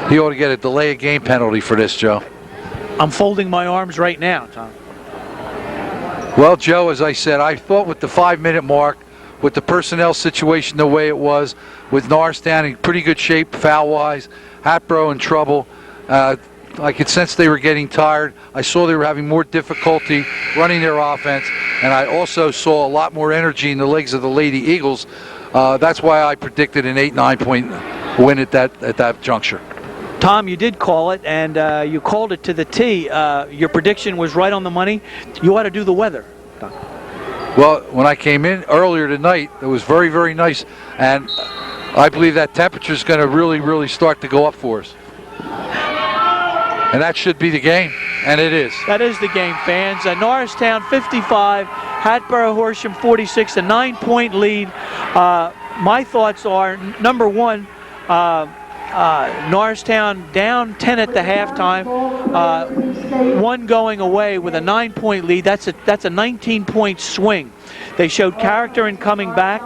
He ought to get a delay of game penalty for this, Joe. I'm folding my arms right now, Tom. Well, Joe, as I said, I thought with the 5-minute mark, with the personnel situation the way it was, with Norristown in pretty good shape foul-wise, Hatboro in trouble, I could sense they were getting tired. I saw they were having more difficulty running their offense, and I also saw a lot more energy in the legs of the Lady Eagles. That's why I predicted an 8-9 point win at that juncture. Tom, you did call it, and you called it to the T. Your prediction was right on the money. You ought to do the weather. Well, when I came in earlier tonight, it was very, very nice, and I believe that temperature is going to really, really start to go up for us. And that should be the game, and it is. That is the game, fans. Norristown 55, Hatboro Horsham 46, a 9-point lead. My thoughts are, number 1, Norristown down 10 at the halftime, 1 going away with a 9-point lead. That's a 19-point swing. They showed character in coming back.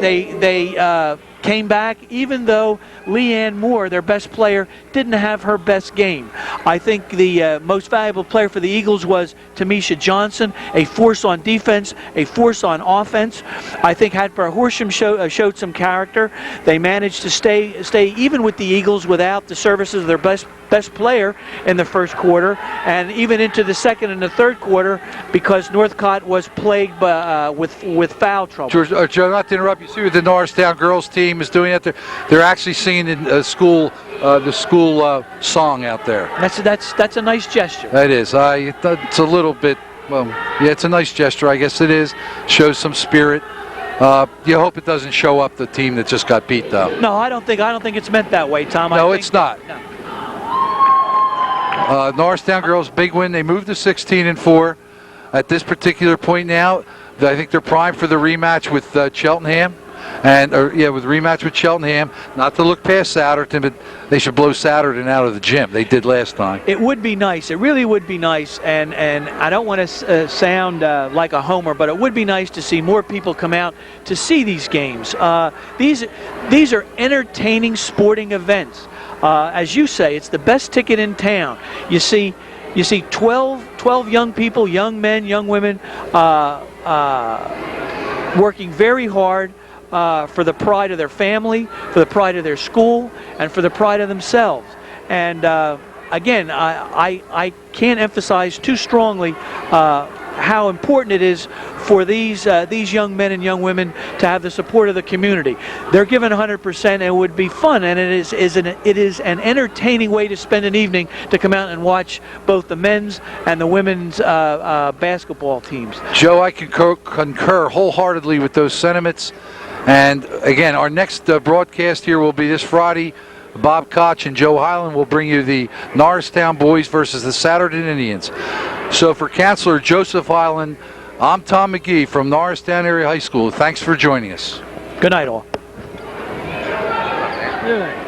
They came back even though Leanne Moore, their best player, didn't have her best game. I think the most valuable player for the Eagles was Tamisha Johnson, a force on defense, a force on offense. I think Hatboro Horsham showed some character. They managed to stay even with the Eagles without the services of their best player in the first quarter, and even into the second and the third quarter, because Northcutt was plagued with foul trouble. George, Joe, not to interrupt you, see what the Norristown girls team is doing out there? They're actually singing in the school song out there. That's a nice gesture. That is. It's a little bit, well, yeah, it's a nice gesture, I guess it is. Shows some spirit. You hope it doesn't show up the team that just got beat, though. No, I don't think it's meant that way, Tom. No, it's not. No. Norristown girls, big win. They moved to 16-4 at this particular point now. I think they're primed for the rematch with Cheltenham. With rematch with Cheltenham. Not to look past Souderton, but they should blow Souderton out of the gym. They did last time. It would be nice. It really would be nice. And I don't want to sound like a homer, but it would be nice to see more people come out to see these games. These are entertaining sporting events. As you say, it's the best ticket in town. You see 12 young people, young men, young women, working very hard for the pride of their family, for the pride of their school, and for the pride of themselves. And again, I can't emphasize too strongly how important it is for these young men and young women to have the support of the community. They're given 100%, and it would be fun, and it is an entertaining way to spend an evening to come out and watch both the men's and the women's basketball teams. Joe, I concur wholeheartedly with those sentiments. And again, our next broadcast here will be this Friday. Bob Koch and Joe Highland will bring you the Norristown boys versus the Souderton Indians. So for Counselor Joseph Highland, I'm Tom McGee from Norristown Area High School. Thanks for joining us. Good night, all. Good.